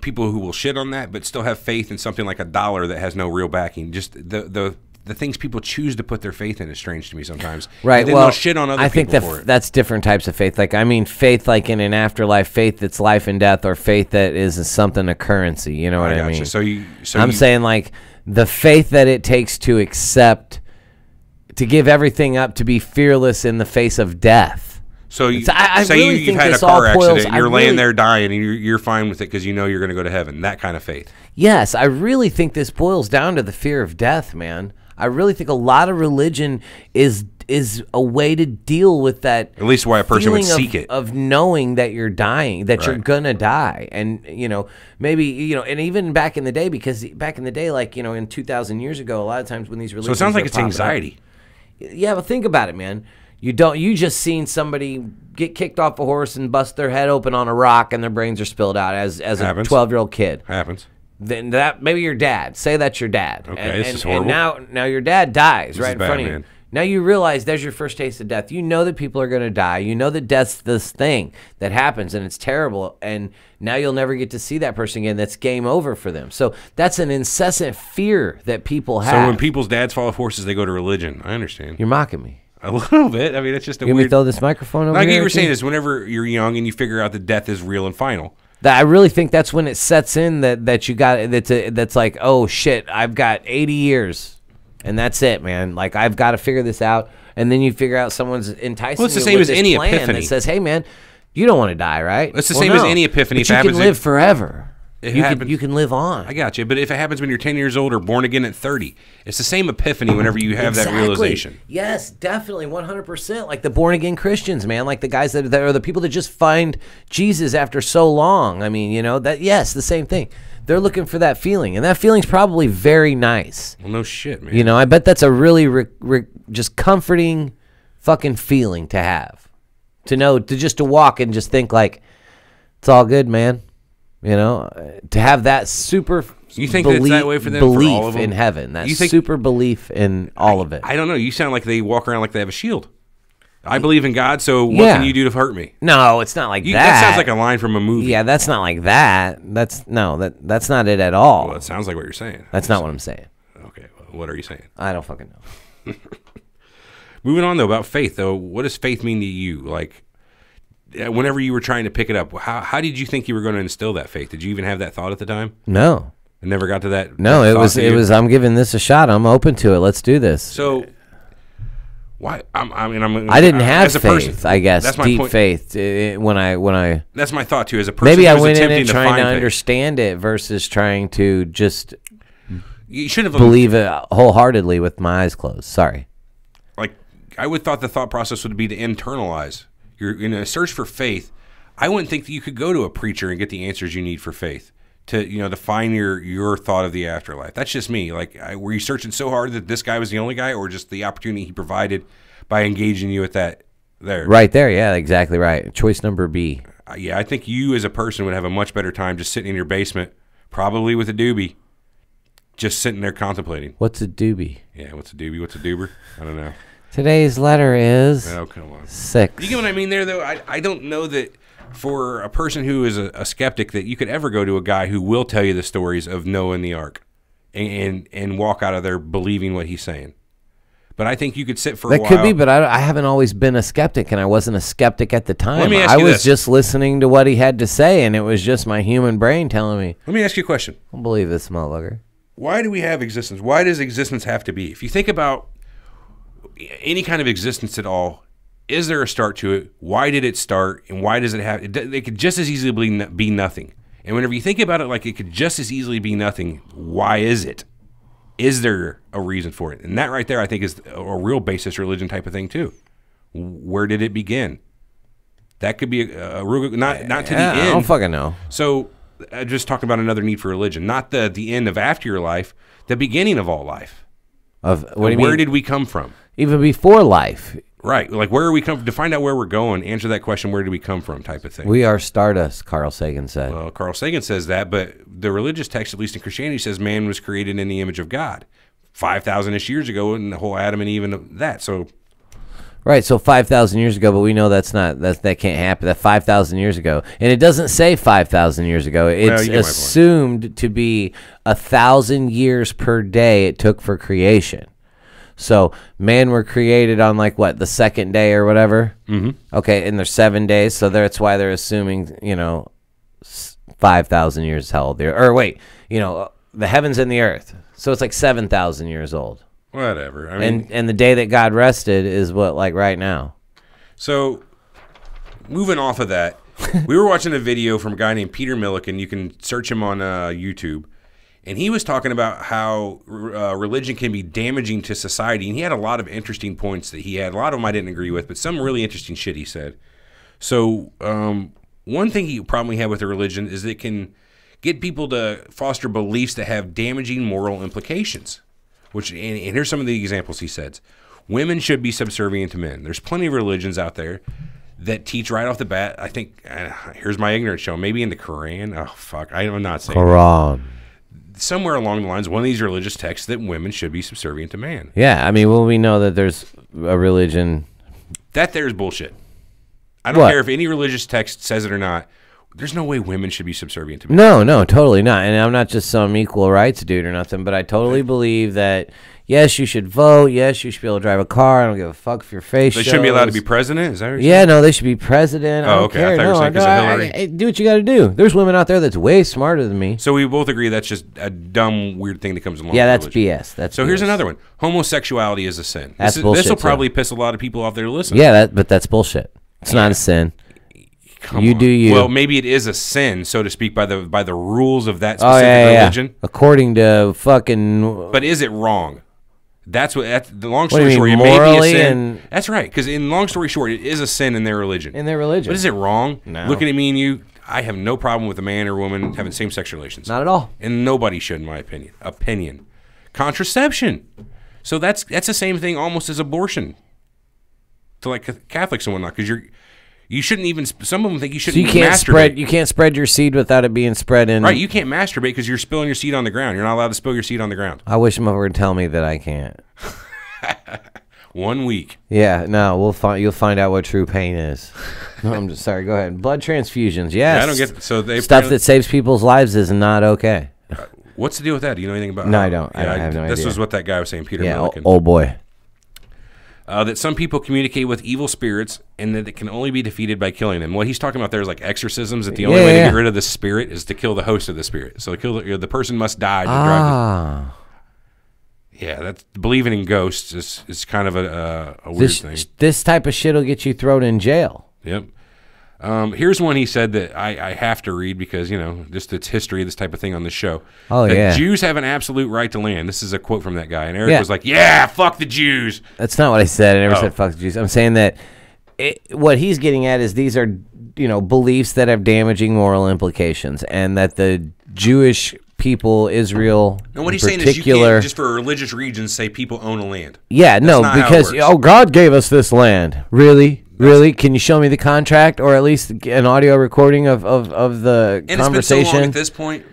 people who will shit on that, but still have faith in something like a dollar that has no real backing? Just the things people choose to put their faith in is strange to me sometimes. Right. And then they'll shit on other people for it. That's different types of faith. Like, I mean, faith like in an afterlife, faith that's life and death, or faith that is something, a currency. You know what I mean? I'm saying like the faith that it takes to accept, to give everything up, to be fearless in the face of death. So you've had a car accident, you're laying there dying, and you're fine with it because you know you're going to go to heaven. That kind of faith. Yes, I really think this boils down to the fear of death, man. I really think a lot of religion is a way to deal with that. At least why a person would seek it. Of knowing that you're dying, that you're gonna die, and maybe and even back in the day, because back in the day, like in 2,000 years ago, a lot of times when these religions, so it sounds like it's anxiety. Yeah, but think about it, man. You just seen somebody get kicked off a horse and bust their head open on a rock and their brains are spilled out as a 12-year-old kid. Happens. Then that maybe your dad. Say that's your dad. Okay, this is horrible. And now your dad dies right in front of you. Now you realize there's your first taste of death. You know that people are going to die. You know that death's this thing that happens and it's terrible. And now you'll never get to see that person again. That's game over for them. So that's an incessant fear that people have. So when people's dads fall off horses, they go to religion. I understand. You're mocking me. A little bit. I mean, it's just a weird. Let me throw this microphone over here. Like you were saying, is whenever you're young and you figure out that death is real and final. I really think that's when it sets in that you got that's like, oh shit, I've got 80 years and that's it, man. Like I've got to figure this out, and then you figure out someone's enticing. Well, it's the same as any plan epiphany that says, hey man, you don't want to die, right? It's the same as any epiphany. But you can live forever. You can live on. I got you. But if it happens when you're 10 years old or born again at 30, it's the same epiphany whenever you have that realization. Yes, definitely, 100%. Like the born again Christians, man. Like the guys that are the people that just find Jesus after so long. I mean, yes, the same thing. They're looking for that feeling, and that feeling's probably very nice. Well, no shit, man. I bet that's a really just comforting fucking feeling to have. To know, to walk and just think like, it's all good, man. To have that super you think that's that way for them, belief for all of them? In heaven, that super belief in all of it. I don't know. You sound like they walk around like they have a shield. I believe in God, so what can you do to hurt me? No, it's not like that. That sounds like a line from a movie. Yeah, that's not like that. That's not it at all. Well, it sounds like what you're saying. That's not what I'm saying. Okay, well, what are you saying? I don't fucking know. Moving on, though, about faith, though, what does faith mean to you? Like, whenever you were trying to pick it up, how did you think you were going to instill that faith? Did you even have that thought at the time? No. I never got to that. No, it was. I'm giving this a shot. I'm open to it. Let's do this. So, why? I didn't have faith. I guess that's deep faith when I. That's my thought too. As a person, maybe I went in and trying to understand it versus trying to just. You should have believe it wholeheartedly with my eyes closed. Sorry. Like I would thought the thought process would be to internalize. You're in a search for faith. I wouldn't think that you could go to a preacher and get the answers you need for faith to to find your thought of the afterlife. That's just me. Like, were you searching so hard that this guy was the only guy, or just the opportunity he provided by engaging you at that there? Right there, yeah, exactly right. Choice number B. Yeah, I think you as a person would have a much better time just sitting in your basement, probably with a doobie, just sitting there contemplating. What's a doobie? Yeah, what's a doobie? What's a doober? I don't know. Today's letter is come on. 6. You get what I mean there, though? I don't know that for a person who is a skeptic that you could ever go to a guy who will tell you the stories of Noah and the ark and walk out of there believing what he's saying. But I think you could sit for a while. That could be, but I haven't always been a skeptic, and I wasn't a skeptic at the time. Let me ask you I was this. just listening to what he had to say, and it was just my human brain telling me. Let me ask you a question. I don't believe this motherfucker. Why do we have existence? Why does existence have to be? If you think about any kind of existence at all, is there a start to it? Why did it start? And why does it have... It could just as easily be nothing. And whenever you think about it like it could just as easily be nothing, why is it? Is there a reason for it? And that right there, I think, is a real basis religion type of thing, too. Where did it begin? That could be a real... Not to the end. I don't fucking know. So, just talking about another need for religion. Not the end of after your life, the beginning of all life. What do you where mean? did we come from? Even before life. Right. Like, where are we come from? To find out where we're going, answer that question, where did we come from type of thing. We are stardust, Carl Sagan said. Well, Carl Sagan says that, but the religious text, at least in Christianity, says man was created in the image of God 5,000-ish years ago, and the whole Adam and Eve and that. So, right, so 5,000 years ago, but we know that can't happen. That 5,000 years ago, and it doesn't say 5,000 years ago. It's assumed to be 1,000 years per day it took for creation. So man were created on like what, the second day or whatever. Mm-hmm. Okay, and there's 7 days, so that's why they're assuming 5,000 years is how old they are. Or wait, the heavens and the earth. So it's like 7,000 years old. Whatever. I mean, and the day that God rested is what, like right now. So, moving off of that, we were watching a video from a guy named Peter Milliken. You can search him on YouTube. And he was talking about how religion can be damaging to society. And he had a lot of interesting points that he had. A lot of them I didn't agree with, but some really interesting shit he said. So, one thing he probably had with a religion is it can get people to foster beliefs that have damaging moral implications. And here's some of the examples he said. Women should be subservient to men. There's plenty of religions out there that teach right off the bat. I think, here's my ignorance show, maybe in the Quran. Oh, fuck, I'm not saying Quran. Somewhere along the lines, one of these religious texts that women should be subservient to man. Yeah, I mean, well, we know that there's a religion. That there's bullshit. I don't care if any religious text says it or not. There's no way women should be subservient to men. No, totally not. And I'm not just some equal rights dude or nothing, but I totally believe that, yes, you should vote. Yes, you should be able to drive a car. I don't give a fuck if your face They shouldn't be allowed to be president? Is that what you're saying? Yeah, no, they should be president. I don't care. I thought you were saying because of Hillary. Do what you got to do. There's women out there that's way smarter than me. So we both agree that's just a dumb, weird thing that comes along with that's religion. BS. So here's another one. Homosexuality is a sin. That's bullshit. This will probably piss a lot of people off there to listen. Yeah, but that's bullshit. It's not a sin. You do you. Well, maybe it is a sin, so to speak, by the rules of that specific religion. According to fucking. But is it wrong? That's the long story short. It may be a sin. That's right, because in long story short, it is a sin in their religion. But is it wrong? No. Looking at me and you, I have no problem with a man or woman having same-sex relations. Not at all. And nobody should, in my opinion. Contraception. So that's the same thing almost as abortion. To like Catholics and whatnot, because you shouldn't even. Some of them think you shouldn't masturbate. You can't spread your seed without it being spread in. Right, you can't masturbate because you're spilling your seed on the ground. You're not allowed to spill your seed on the ground. I wish someone would tell me that I can't. 1 week. Yeah, no, you'll find out what true pain is. No, I'm just sorry. Go ahead. Blood transfusions. Yes. Yeah, I don't get stuff that saves people's lives is not okay. What's the deal with that? Do you know anything about? No, I don't. I have no idea. This was what that guy was saying, Peter Milliken. Old boy. That some people communicate with evil spirits and that it can only be defeated by killing them. What he's talking about there is like exorcisms, that the only way to get rid of the spirit is to kill the host of the spirit. So the person must die to drive it. Yeah, that's believing in ghosts is kind of a weird thing. This type of shit will get you thrown in jail. Yep. Here's one he said that I have to read because, just its history, this type of thing on the show. Oh, that Jews have an absolute right to land. This is a quote from that guy. And Eric was like, yeah, fuck the Jews. That's not what I said. I never said fuck the Jews. I'm saying that what he's getting at is these are, beliefs that have damaging moral implications, and that the Jewish people, Israel, and what he's saying is you can't, just for religious reasons, say people own a land. Yeah, no, because, God gave us this land. Really? Really? Can you show me the contract, or at least an audio recording of the and conversation? It's been so long at this point.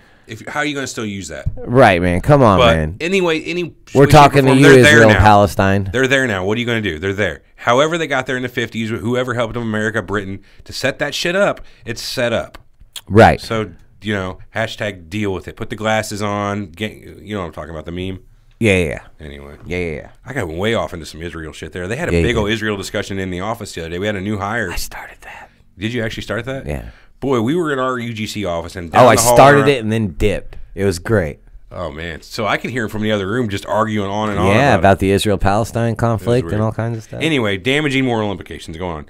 How are you going to still use that? Right, man. Come on, man. Anyway, we're talking to you, Israel, Palestine. They're there now. What are you going to do? They're there. However they got there in the 50s, whoever helped them, America, Britain, to set that shit up, it's set up. Right. So you know, hashtag deal with it. Put the glasses on. You know what I'm talking about, the meme? Yeah. Anyway. Yeah. I got way off into some Israel shit there. They had a big old Israel discussion in the office the other day. We had a new hire. I started that. Did you actually start that? Yeah. Boy, we were in our UGC office. And I started it and then dipped. It was great. Oh, man. So I can hear him from the other room just arguing on and on. Yeah, about the Israel-Palestine conflict and all kinds of stuff. Anyway, damaging moral implications. Go on.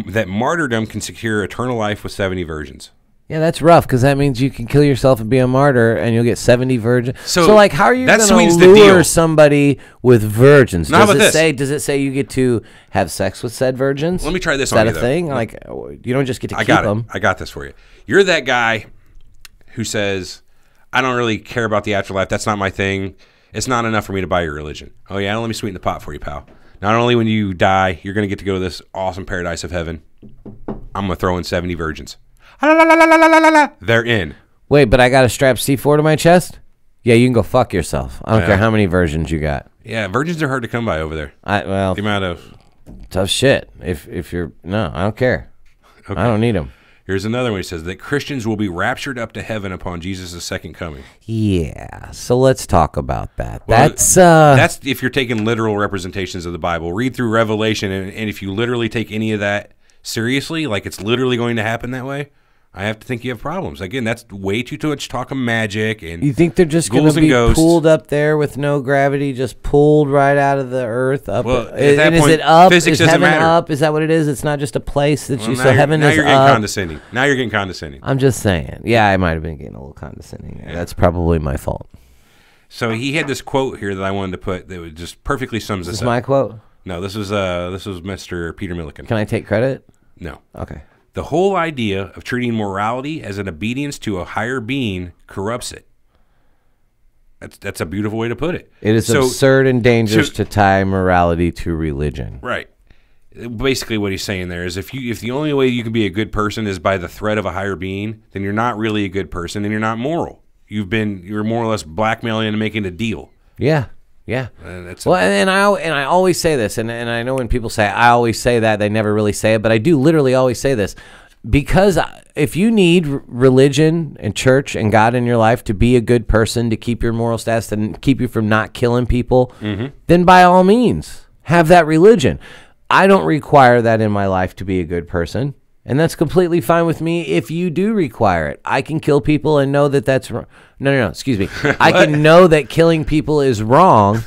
That martyrdom can secure eternal life with 70 virgins. Yeah, that's rough because that means you can kill yourself and be a martyr and you'll get 70 virgins. So like, how are you going to lure somebody with virgins? Does it say you get to have sex with said virgins? Let me try this on you. Is that a thing? No. Like, you don't just get to keep them. I got this for you. You're that guy who says, I don't really care about the afterlife. That's not my thing. It's not enough for me to buy your religion. Oh, yeah? Let me sweeten the pot for you, pal. Not only when you die, you're going to get to go to this awesome paradise of heaven. I'm going to throw in 70 virgins. They're in. Wait, but I got to strap C4 to my chest? Yeah, you can go fuck yourself. I don't care how many virgins you got. Yeah, virgins are hard to come by over there. The amount of tough shit. If you're I don't care. Okay. I don't need them. Here's another one. He says that Christians will be raptured up to heaven upon Jesus' second coming. Yeah. So let's talk about that. Well, that's if you're taking literal representations of the Bible. Read through Revelation, and if you literally take any of that seriously, like it's literally going to happen that way, I have to think you have problems. Again, that's way too much talk of magic and you think they're just going to be pulled up there with no gravity, just pulled right out of the earth up? Well, is it up? Is heaven up? Is that what it is? It's not just a place that you. So heaven is up. Now you're getting condescending. Now you're getting condescending. I'm just saying. Yeah, I might have been getting a little condescending. Yeah. That's probably my fault. So he had this quote here that I wanted to put that would just perfectly sums this up. Is this my quote? No, this was Mr. Peter Milliken. Can I take credit? No. Okay. The whole idea of treating morality as an obedience to a higher being corrupts it. That's a beautiful way to put it. It is absurd and dangerous to tie morality to religion. Right. Basically what he's saying there is if the only way you can be a good person is by the threat of a higher being, then you're not really a good person and you're not moral. You're more or less blackmailing and making a deal. Yeah. Yeah. And I always say this, and I know when people say I always say that, they never really say it, but I do literally always say this. Because if you need religion and church and God in your life to be a good person, to keep your moral status and keep you from not killing people, then by all means, have that religion. I don't require that in my life to be a good person. And that's completely fine with me if you do require it. I can kill people and know that that's wrong. No, excuse me. I can know that killing people is wrong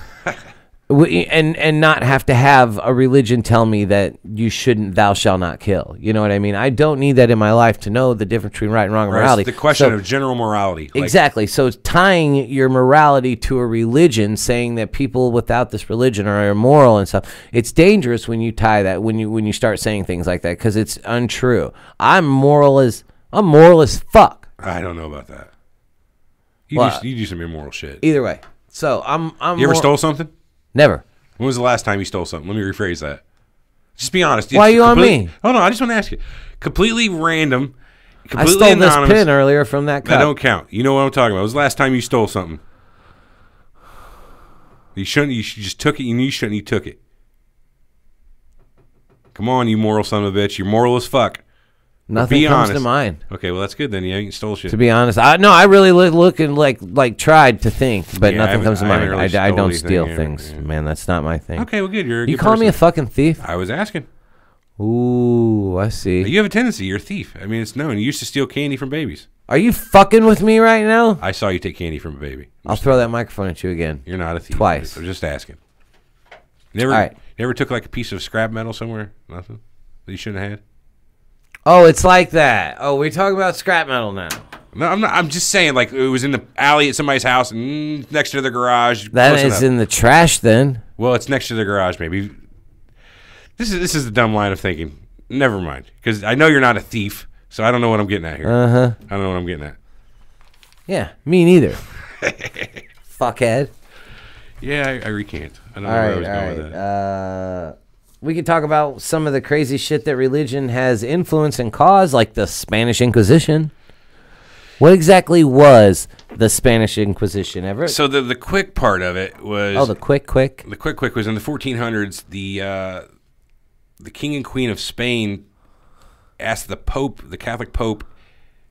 and not have to have a religion tell me that thou shalt not kill. You know what I mean? I don't need that in my life to know the difference between right and wrong morality. It's the question of general morality. Exactly. So tying your morality to a religion, saying that people without this religion are immoral and stuff, it's dangerous when you tie that, when you start saying things like that, because it's untrue. I'm moral as fuck. I don't know about that. You do some immoral shit. Either way. So I'm You ever stole something? Never. When was the last time you stole something? Let me rephrase that. Just be honest. Why are you on me? Hold on, I just want to ask you. Completely random, completely I stole anonymous. this pin earlier from that cup. That don't count. You know what I'm talking about. When was the last time you stole something? You just took it. You knew you shouldn't. You took it. Come on, you moral son of a bitch. You're moral as fuck. Nothing comes to mind. Okay, well that's good then. Yeah, you stole shit. To be honest, I really look and like tried to think, but nothing comes to mind. Really I don't steal things, man. That's not my thing. Okay, well good. You call me a fucking thief? I was asking. Ooh, I see. You have a tendency. You're a thief. I mean, it's known. You used to steal candy from babies. Are you fucking with me right now? I saw you take candy from a baby. I'll throw that microphone at you again. You're not a thief. Twice. I'm just asking. Never took like a piece of scrap metal somewhere? Nothing that you shouldn't have had? Oh, it's like that. Oh, we're talking about scrap metal now. No, I'm not. I'm just saying, like, it was in the alley at somebody's house next to the garage. That is in the trash then. Well, it's next to the garage, maybe. This is the dumb line of thinking. Never mind. Because I know you're not a thief, so I don't know what I'm getting at here. Uh-huh. I don't know what I'm getting at. Yeah, me neither. Fuckhead. Yeah, I recant. I don't know where I was going with that. We could talk about some of the crazy shit that religion has influenced and caused, like the Spanish Inquisition. What exactly was the Spanish Inquisition, Everett? So the quick part of it was... Oh, the quick? The quick was in the 1400s, the king and queen of Spain asked the Pope, the Catholic Pope,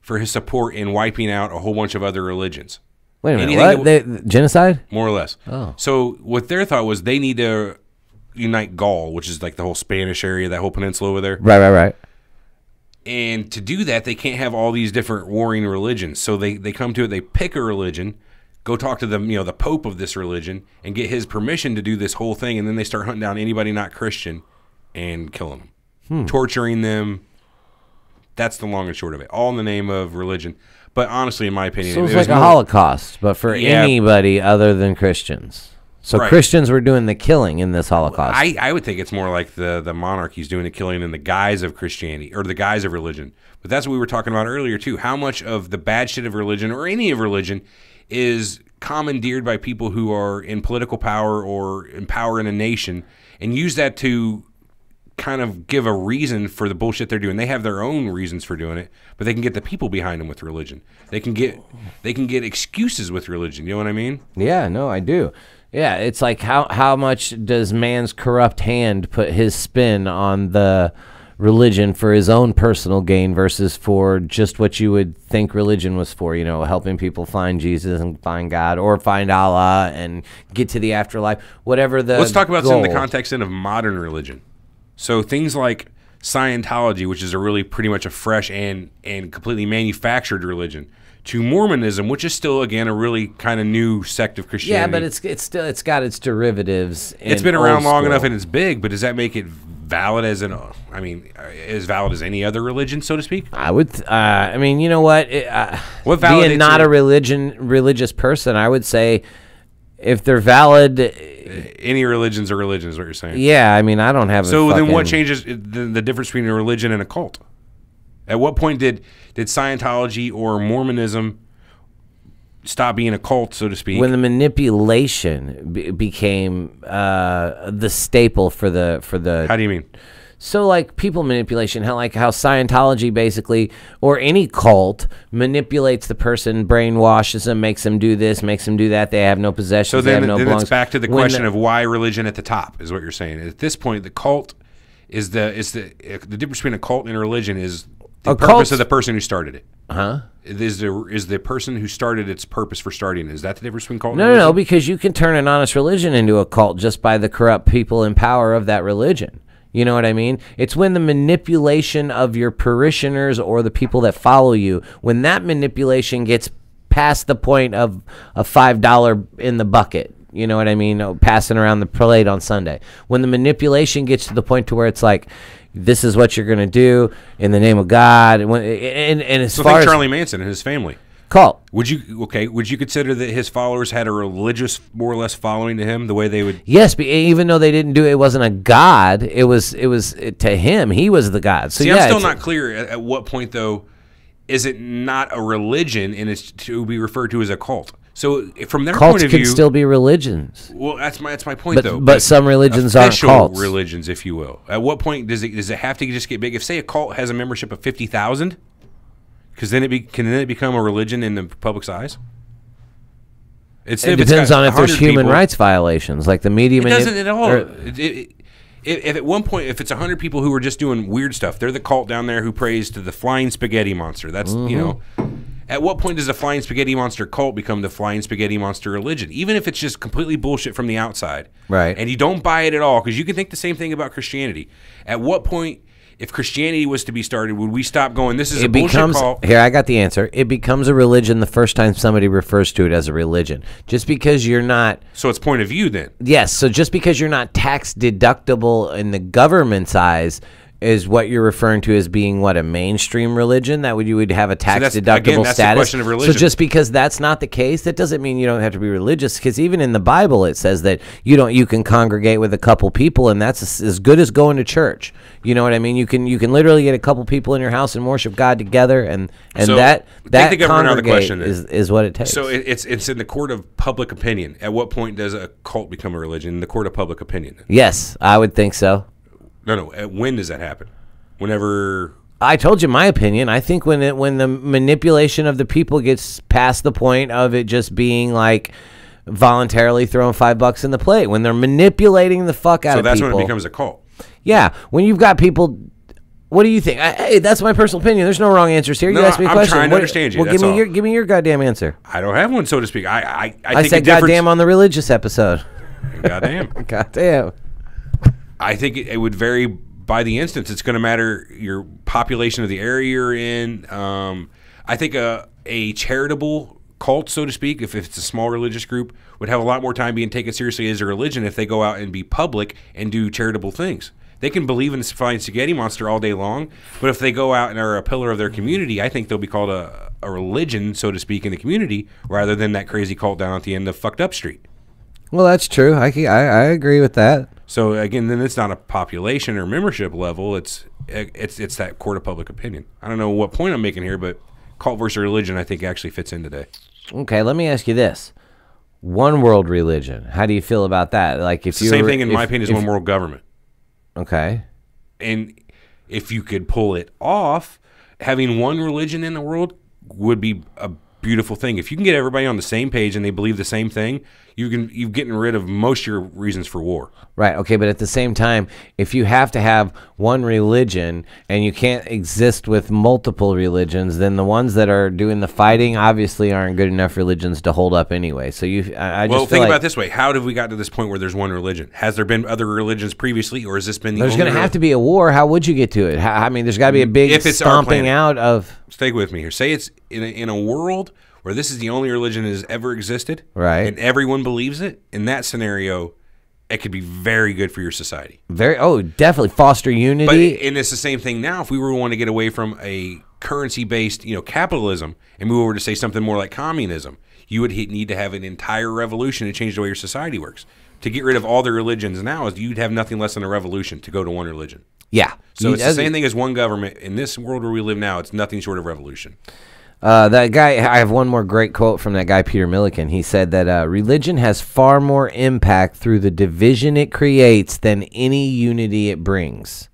for his support in wiping out a whole bunch of other religions. Wait a minute, what? Genocide? More or less. Oh. So what their thought was they need to unite Gaul, which is like the whole Spanish area, that whole peninsula over there. Right. And to do that, they can't have all these different warring religions. So they come to it, they pick a religion, go talk to the Pope of this religion, and get his permission to do this whole thing, and then they start hunting down anybody not Christian and killing them, torturing them. That's the long and short of it. All in the name of religion. But honestly, in my opinion, so it's like a Holocaust, but for anybody other than Christians. So Christians were doing the killing in this Holocaust. I would think it's more like the monarchy's doing the killing in the guise of Christianity or the guise of religion. But that's what we were talking about earlier too. How much of the bad shit of religion or any of religion is commandeered by people who are in political power or in power in a nation and use that to kind of give a reason for the bullshit they're doing. They have their own reasons for doing it, but they can get the people behind them with religion. They can get excuses with religion. You know what I mean? Yeah, no, I do. Yeah, it's like how much does man's corrupt hand put his spin on the religion for his own personal gain versus for just what you would think religion was for, helping people find Jesus and find God or find Allah and get to the afterlife, whatever the Let's talk about goal. this in the context of modern religion. So things like Scientology, which is a really pretty much a fresh and completely manufactured religion, to Mormonism, which is still, again, a really kind of new sect of Christianity. Yeah, but it's got its derivatives. It's been around long enough and it's big, but does that make it valid as as valid as any other religion, so to speak? I would. You know what? What being not a religious person, I would say if they're valid. Any religion's a religion is what you're saying. Yeah, I don't have. So then, what changes the difference between a religion and a cult? At what point did Scientology or Mormonism stop being a cult, so to speak? When the manipulation became the staple for the. How do you mean? So, like, people manipulation, how Scientology basically, or any cult, manipulates the person, brainwashes them, makes them do this, makes them do that. They have no possessions. So then, they have no it's back to the question of why religion at the top is what you're saying. At this point, the cult is the difference between a cult and a religion is the purpose of the person who started it. Huh? Is the person who started its purpose for starting it? Is that the difference between cult and religion? No, because you can turn an honest religion into a cult just by the corrupt people in power of that religion. You know what I mean? It's when the manipulation of your parishioners or the people that follow you, when that manipulation gets past the point of a $5 in the bucket, you know what I mean? Passing around the plate on Sunday. When the manipulation gets to the point to where it's like, this is what you're going to do in the name of God. And as far as Charlie Manson and his family. Cult. Would you consider that his followers had a religious, more or less, following to him the way they would? Yes, even though they didn't do it, it wasn't a god. It was to him. He was the god. So I'm still not clear at what point though is it not a religion and it's to be referred to as a cult. So from their cults point of view, can still be religions. Well, that's my point though. But some religions aren't cults. Religions, if you will. At what point does it have to just get big? If say a cult has a membership of 50,000. Because then can it become a religion in the public's eyes? It depends on if there's human rights violations, like the media. It doesn't at all. If at one point, if it's 100 people who are just doing weird stuff, they're the cult down there who prays to the flying spaghetti monster. That's At what point does the flying spaghetti monster cult become the flying spaghetti monster religion? Even if it's just completely bullshit from the outside, right? And you don't buy it at all, because you can think the same thing about Christianity. At what point? If Christianity was to be started, would we stop going, this is a bullshit cult? Here, I got the answer. It becomes a religion the first time somebody refers to it as a religion. Just because you're not... So it's point of view then? Yes. So just because you're not tax deductible in the government's eyes is what you're referring to as being, what, a mainstream religion? That you would have a tax deductible that's status? The question of religion. So just because that's not the case, that doesn't mean you don't have to be religious, because even in the Bible it says that you can congregate with a couple people, and that's as good as going to church. You know what I mean? You can literally get a couple people in your house and worship God together, and so that congregate is what it takes. So it's in the court of public opinion. At what point does a cult become a religion? In the court of public opinion. Yes, I would think so. No. When does that happen? Whenever... I told you my opinion. I think when the manipulation of the people gets past the point of it just being like voluntarily throwing $5 in the plate, when they're manipulating the fuck out of people. So that's when it becomes a cult. Yeah, when you've got people... What do you think? Hey, that's my personal opinion. There's no wrong answers here. You asked me a question. I'm trying to understand you. Well, give me your goddamn answer. I don't have one, so to speak. I think said goddamn on the religious episode. Goddamn. Goddamn. I think it would vary by the instance. It's going to matter your population of the area you're in. I think a charitable cult, so to speak, if it's a small religious group, would have a lot more time being taken seriously as a religion if they go out and be public and do charitable things. They can believe in the flying spaghetti monster all day long, but if they go out and are a pillar of their community, I think they'll be called a religion, so to speak, in the community, rather than that crazy cult down at the end of Fucked Up Street. Well, that's true. I agree with that. So again, then it's not a population or membership level. It's that court of public opinion. I don't know what point I'm making here, but cult versus religion, I think, actually fits in today. Okay, let me ask you this: one world religion. How do you feel about that? Like, if it's the same thing, in my opinion, as one world government. Okay. And if you could pull it off, having one religion in the world would be a beautiful thing. If you can get everybody on the same page and they believe the same thing, you're getting rid of most of your reasons for war. Right. Okay. But at the same time, if you have to have one religion and you can't exist with multiple religions, then the ones that are doing the fighting obviously aren't good enough religions to hold up anyway. So I just think about it this way: how have we got to this point where there's one religion? Has there been other religions previously, or has this been? There's going to have to be a war. How would you get to it? I mean, there's got to be a big stomping out of. Stay with me here. Say it's in a world where this is the only religion that has ever existed, right? And everyone believes it. In that scenario, it could be very good for your society. Definitely foster unity. And it's the same thing now. If we were want to get away from a currency-based, capitalism, and move over to say something more like communism, you would need to have an entire revolution to change the way your society works. To get rid of all the religions now, you'd have nothing less than a revolution to go to one religion. Yeah. So it's the same thing as one government. In this world where we live now, it's nothing short of revolution. That guy, I have one more great quote from that guy, Peter Milliken. He said that religion has far more impact through the division it creates than any unity it brings.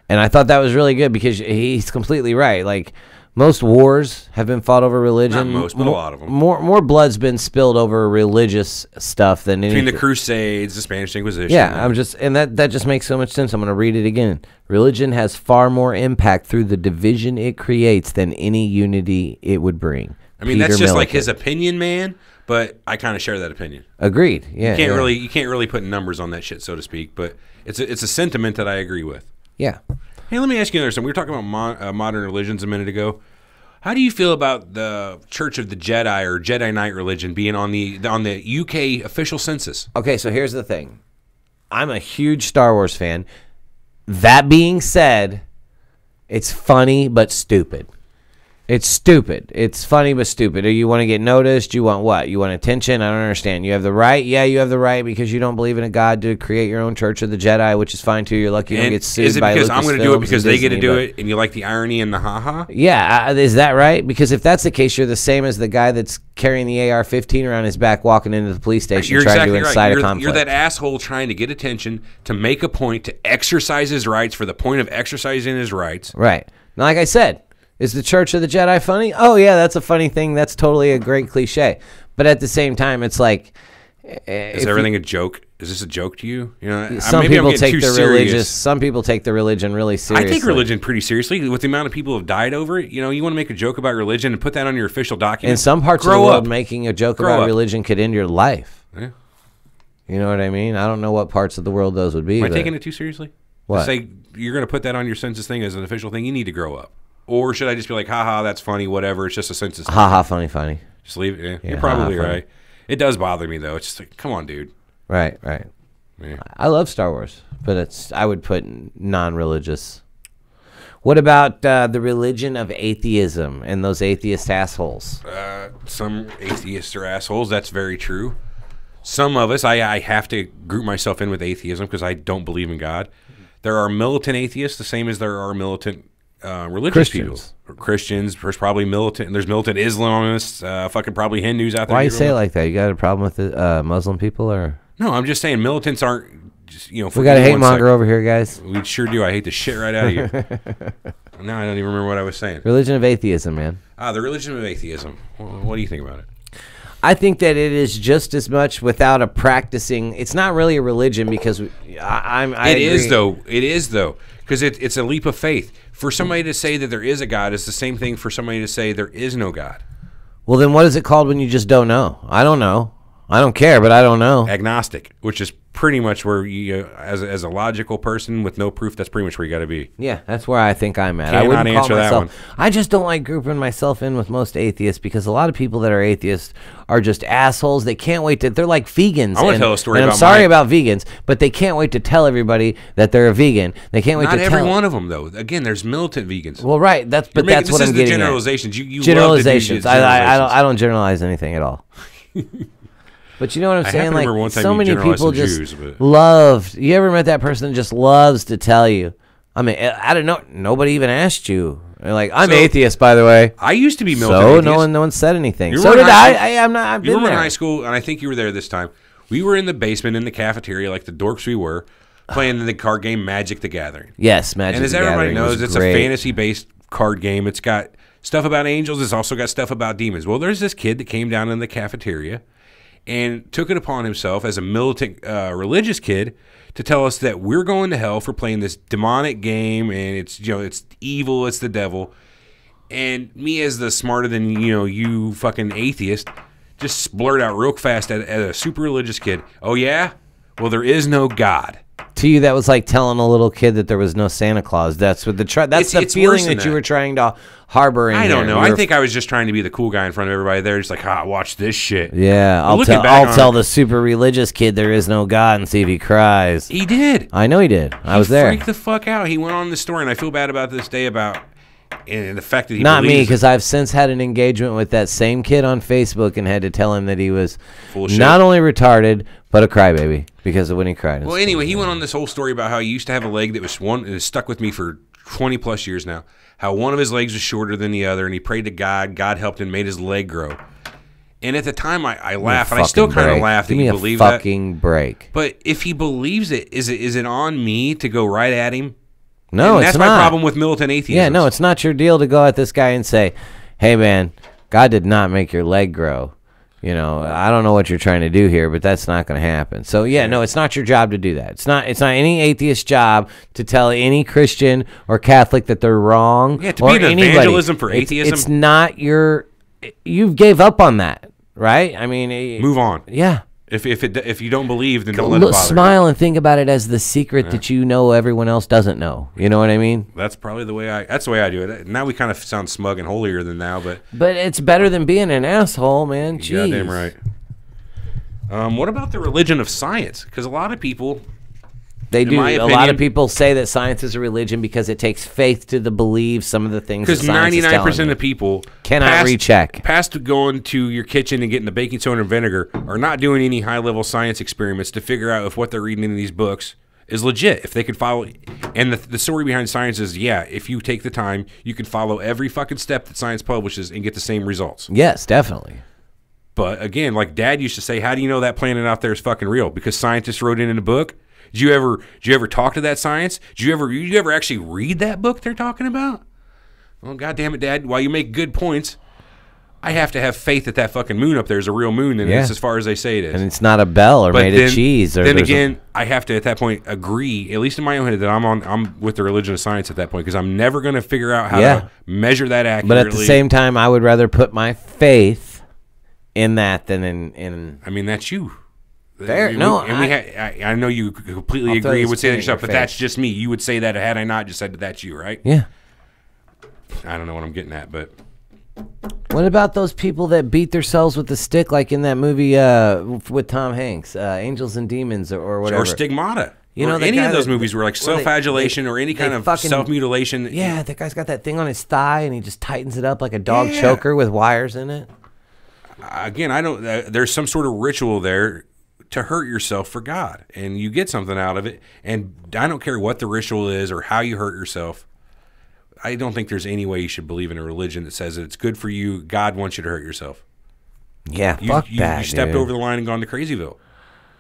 And I thought that was really good because he's completely right. Like, most wars have been fought over religion. Not most, but a lot of them. More blood's been spilled over religious stuff than anything. Between the Crusades, the Spanish Inquisition. Yeah, that just makes so much sense. I'm going to read it again. Religion has far more impact through the division it creates than any unity it would bring. I mean, that's just like his opinion, man. But I kind of share that opinion. Agreed. Yeah, you can't really put numbers on that shit, so to speak. But it's a sentiment that I agree with. Yeah. Hey, let me ask you another something. We were talking about modern religions a minute ago. How do you feel about the Church of the Jedi or Jedi Knight religion being on the UK official census? Okay, so here's the thing. I'm a huge Star Wars fan. That being said, it's funny but stupid. It's stupid. It's funny but stupid. You want to get noticed? You want what? You want attention? I don't understand. You have the right? Yeah, you have the right because you don't believe in a God to create your own Church of the Jedi, which is fine too. You're lucky you don't get sued by Lucasfilm. Is it because I'm going to do it because they get to do it and you like the irony and the ha-ha? Yeah, is that right? Because if that's the case, you're the same as the guy that's carrying the AR-15 around his back walking into the police station trying to incite a conflict. You're that asshole trying to get attention, to make a point, to exercise his rights for the point of exercising his rights. Right. Now, like I said, is the Church of the Jedi funny? Oh, yeah, that's a funny thing. That's totally a great cliche. But at the same time, it's like... Is everything a joke? Is this a joke to you? Some people take the religion really seriously. I take religion pretty seriously. With the amount of people who have died over it, you want to make a joke about religion and put that on your official document. In some parts of the world, making a joke about religion could end your life. Yeah. You know what I mean? I don't know what parts of the world those would be. Am I taking it too seriously? What? To say you're going to put that on your census thing as an official thing, you need to grow up. Or should I just be like, haha, that's funny, whatever, it's just a census thing. Haha, funny. Just leave it. Yeah, you're probably right. It does bother me, though. It's just like, come on, dude. Right. Yeah. I love Star Wars, but I would put non-religious. What about the religion of atheism and those atheist assholes? Some atheists are assholes. That's very true. Some of us, I have to group myself in with atheism because I don't believe in God. There are militant atheists, the same as there are militant religious people. Christians. There's probably militant. There's militant Islamists. Fucking probably Hindus out there. Why you say it like that? You got a problem with Muslim people, or? No, I'm just saying militants aren't. We got a hate monger over here, guys. We sure do. I hate the shit right out of you. Now I don't even remember what I was saying. Religion of atheism, man. The religion of atheism. What do you think about it? I think that it is just as much without a practicing. It's not really a religion because It is though, because it's a leap of faith. For somebody to say that there is a God is the same thing for somebody to say there is no God. Well, then what is it called when you just don't know? I don't know. I don't care, but I don't know. Agnostic, which is pretty much where you, as a logical person with no proof, that's pretty much where you got to be. Yeah, that's where I think I'm at. Cannot I wouldn't answer call myself, that one. I just don't like grouping myself in with most atheists because a lot of people that are atheists are just assholes. They can't wait to. They're like vegans. I want to tell a story and about. I'm sorry about vegans, but they can't wait to tell everybody that they're a vegan. They can't wait Not to tell. every one of them though. Again, there's militant vegans. Well, right. That's what I'm getting at. This is the generalizations. You generalizations. Love to do I don't generalize anything at all. But you know what I'm saying? Like, so many people just loved. You ever met that person that just loves to tell you? I mean, I don't know. Nobody even asked you. They're like, I'm atheist, by the way. I used to be militant so atheist. no one said anything. So did I. I'm not. I've been You were there. in high school, and I think you were there this time. We were in the basement in the cafeteria, like the dorks we were, playing the card game Magic the Gathering. Yes, Magic the Gathering. And as everybody knows, it's a fantasy-based card game. It's got stuff about angels. It's also got stuff about demons. Well, there's this kid that came down in the cafeteria and took it upon himself as a militant religious kid to tell us that we're going to hell for playing this demonic game, and it's it's evil, it's the devil. And me, as the smarter than you fucking atheist, just blurt out real fast at a super religious kid, "Oh yeah, well there is no God." To you, that was like telling a little kid that there was no Santa Claus. That's what that's the feeling that you were trying to harbor in. I don't know. I think I was just trying to be the cool guy in front of everybody there, just like, watch this shit. Yeah, I'll tell the super religious kid there is no God and see if he cries. He did. I know he did. I was there. He freaked the fuck out. He went on the story, and I feel bad about this day about and the fact that he not me, because I've since had an engagement with that same kid on Facebook and had to tell him that he was not only retarded but a crybaby because of when he cried. Well, anyway, he went on this whole story about how he used to have a leg that was stuck with me for 20 plus years now. How one of his legs was shorter than the other, and he prayed to God. God helped him, made his leg grow. And at the time, I laughed, and I still kind of laugh that he believes that. Give me a fucking break. But if he believes it, is it on me to go right at him? No, and it's not. That's my problem with militant atheism. Yeah, no, it's not your deal to go at this guy and say, "Hey, man, God did not make your leg grow. I don't know what you're trying to do here, but that's not going to happen." So, no, it's not your job to do that. It's not any atheist's job to tell any Christian or Catholic that they're wrong. Yeah, to be an evangelism for atheism. It's not your. You gave up on that, right? I mean, move on. Yeah. If you don't believe, then don't let it bother smile and think about it as the secret that everyone else doesn't know. You know what I mean? That's probably the way I do it. Now we kind of sound smug and holier than now, but it's better than being an asshole, man. Jeez. Goddamn right. What about the religion of science? Because a lot of people, a lot of people say that science is a religion because it takes faith to believe some of the things. Because 99% of people cannot recheck. Past going to your kitchen and getting the baking soda and vinegar, are not doing any high-level science experiments to figure out if what they're reading in these books is legit. If they could follow, and the story behind science is, if you take the time, you can follow every fucking step that science publishes and get the same results. Yes, definitely. But again, like Dad used to say, how do you know that planet out there is fucking real? Because scientists wrote it in a book. Did you ever talk to that science? Did you ever actually read that book they're talking about? Well, goddamn it, Dad! While you make good points, I have to have faith that fucking moon up there is a real moon, and it's as far as they say it is. And it's not a bell or made of cheese. Then again, I have to at that point agree, at least in my own head, that I'm with the religion of science at that point, because I'm never going to figure out how to measure that accurately. But at the same time, I would rather put my faith in that than in. I mean, that's you. Fair. I know you completely agree and would say that yourself, but that's just me. You would say that had I not just said that that's you, right? Yeah. I don't know what I'm getting at, but what about those people that beat themselves with a stick, like in that movie with Tom Hanks, Angels and Demons, or whatever, or Stigmata? Any of those movies were like self-flagellation or any kind of self-mutilation. Yeah, that guy's got that thing on his thigh and he just tightens it up like a dog choker with wires in it. Again, I don't. There's some sort of ritual there to hurt yourself for God, and you get something out of it. And I don't care what the ritual is or how you hurt yourself. I don't think there's any way you should believe in a religion that says that it's good for you. God wants you to hurt yourself. Yeah, fuck that. You stepped over the line and gone to Crazyville.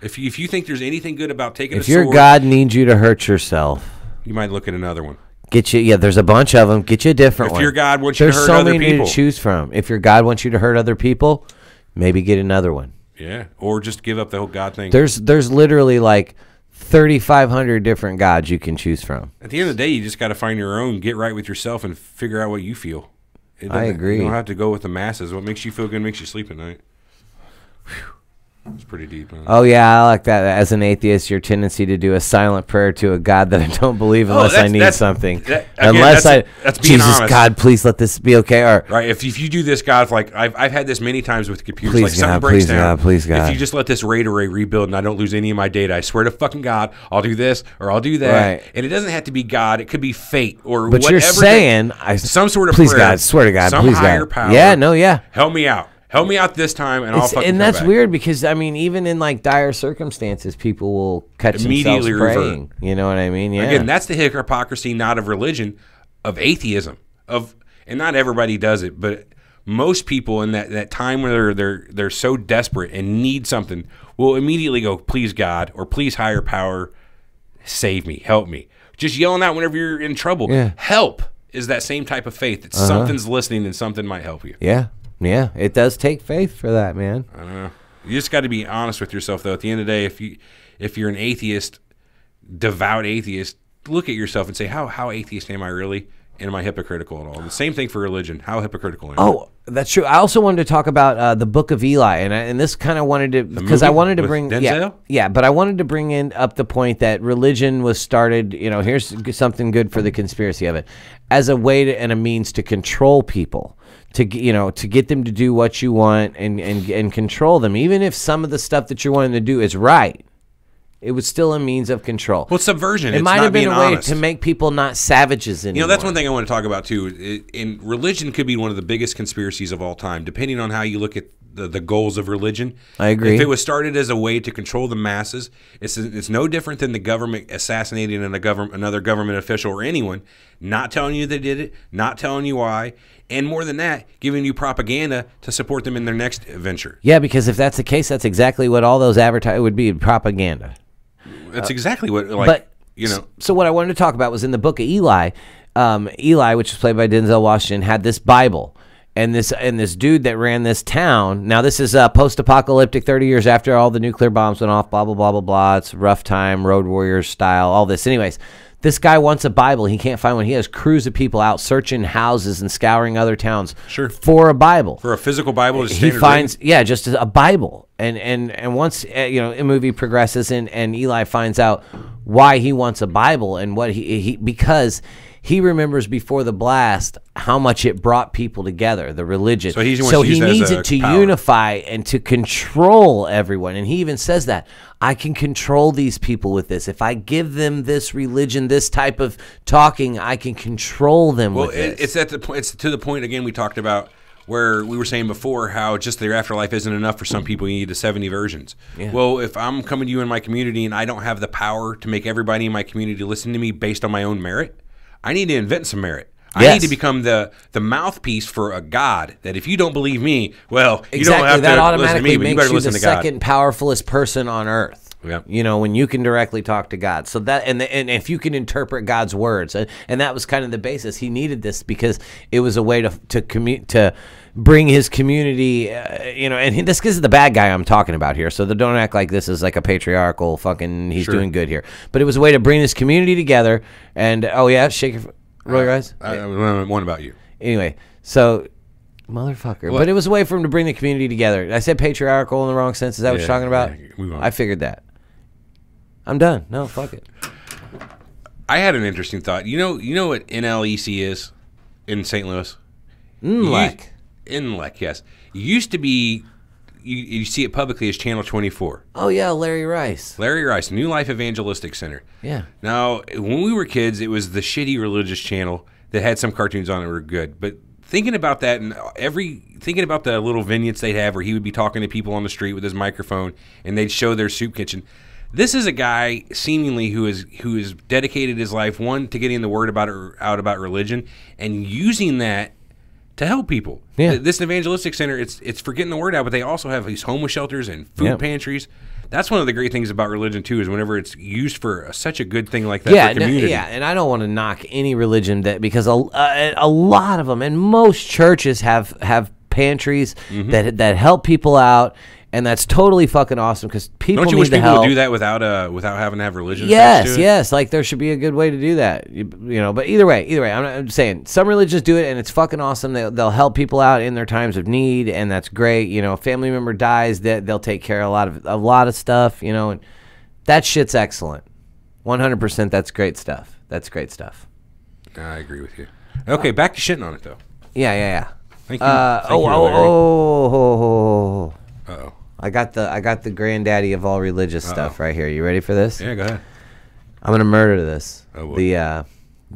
If you think there's anything good about taking a sword, if your God needs you to hurt yourself, you might look at another one. There's a bunch of them. Get you a different one. If your God wants you to hurt other people, there's so many to choose from. If your God wants you to hurt other people, maybe get another one. Yeah, or just give up the whole God thing. There's literally like 3,500 different gods you can choose from. At the end of the day, you just got to find your own, get right with yourself, and figure out what you feel. I agree. You don't have to go with the masses. What makes you feel good makes you sleep at night. Whew. It's pretty deep, man. Oh, yeah, I like that. As an atheist, your tendency to do a silent prayer to a God that I don't believe unless I need something. That's Jesus, honest. God, please let this be okay. Or, right, if you do this, God, like I've had this many times with computers. Please, like something God, breaks please, down. God, please, God. If you just let this RAID array rebuild and I don't lose any of my data, I swear to fucking God, I'll do this or I'll do that. Right. And it doesn't have to be God. It could be fate or but whatever. You're saying, some sort of please, prayer, God, swear to God, some please, higher God. power. Yeah, no, yeah. Help me out. Help me out this time, and I'll fucking And that's come back. weird because, I mean, even in, like, dire circumstances, people will catch themselves praying. You know what I mean? Yeah. Again, that's the hypocrisy, not of religion, of atheism. And not everybody does it, but most people in that time where they're so desperate and need something will immediately go, please, God, or please, higher power, save me, help me. Just yelling out whenever you're in trouble. Yeah. Help is that same type of faith. That something's listening and something might help you. Yeah. Yeah, it does take faith for that, man. I don't know. You just got to be honest with yourself, though. At the end of the day, if you're an atheist, devout atheist, look at yourself and say, how atheist am I really? And am I hypocritical at all? The same thing for religion. How hypocritical am I? Oh, that's true. I also wanted to talk about the Book of Eli, and this kind of wanted to because I wanted to bring but I wanted to bring in up the point that religion was started. You know, here's something good for the conspiracy of it as a way and a means to control people. To get them to do what you want and control them, even if some of the stuff that you're wanting to do is right, it was still a means of control. Well, subversion. It might have been a way to make people not savages anymore. You know, that's one thing I want to talk about too. In religion, could be one of the biggest conspiracies of all time, depending on how you look at the goals of religion. I agree. If it was started as a way to control the masses, it's no different than the government assassinating another government official or anyone, not telling you they did it, not telling you why. And more than that, giving you propaganda to support them in their next venture. Yeah, because if that's the case, that's exactly what all those would be, propaganda. That's exactly what, So what I wanted to talk about was in the Book of Eli. Eli, which was played by Denzel Washington, had this Bible. And this dude that ran this town. Now, this is post-apocalyptic, 30 years after all the nuclear bombs went off, blah, blah, blah, blah, blah. It's rough time, Road Warriors style, all this. Anyways, this guy wants a Bible. He can't find one. He has crews of people out searching houses and scouring other towns for a Bible. For a physical Bible? He finds, just a Bible. And once, the movie progresses and Eli finds out why he wants a Bible and what because he remembers before the blast how much it brought people together, the religion. So he needs it to unify and to control everyone. And he even says that I can control these people with this. If I give them this religion, this type of talking, I can control them with this. It's to the point again we talked about where we were saying before how just their afterlife isn't enough for some people. You need the 70 versions. Yeah. Well, if I'm coming to you in my community and I don't have the power to make everybody in my community listen to me based on my own merit, I need to invent some merit. I need to become the mouthpiece for a God that if you don't believe me, well, you don't have to listen to me, but you better listen to God. Makes you the second powerfulest person on earth. Yep. When you can directly talk to God. So that and if you can interpret God's words, and that was kind of the basis. He needed this because it was a way to bring his community, and this is the bad guy I'm talking about here. So don't act like this is like a patriarchal fucking he's doing good here. But it was a way to bring his community together. And roll your eyes. One about you. Anyway, so. Motherfucker. What? But it was a way for him to bring the community together. I said patriarchal in the wrong sense. Is that what you're talking about? Yeah, I figured that. I'm done. No, fuck it. I had an interesting thought. You know what NLEC is in St. Louis? NLEC. NLEC, yes. It used to be, you see it publicly as Channel 24. Oh, yeah, Larry Rice. New Life Evangelistic Center. Yeah. Now, when we were kids, it was the shitty religious channel that had some cartoons on it that were good. But thinking about that and thinking about the little vignettes they'd have where he would be talking to people on the street with his microphone and they'd show their soup kitchen. This is a guy seemingly who is dedicated his life, one, to getting the word out about religion and using that to help people. Yeah. This evangelistic center, it's for getting the word out, but they also have these homeless shelters and food pantries. That's one of the great things about religion too, is whenever it's used for such a good thing like that for community. And I don't want to knock any religion because a lot of them and most churches have pantries that help people out. And that's totally fucking awesome because people don't you need wish the people help. would do that without having to have religion? Yes. Like there should be a good way to do that. But either way, I'm saying some religions do it, and it's fucking awesome. They'll help people out in their times of need, and that's great. A family member dies, they'll take care of a lot of stuff. And that shit's excellent. 100%. That's great stuff. I agree with you. Okay, back to shitting on it though. Yeah. Thank you. Uh-oh. I got the granddaddy of all religious stuff right here. You ready for this? Yeah, go ahead. I'm gonna murder this. The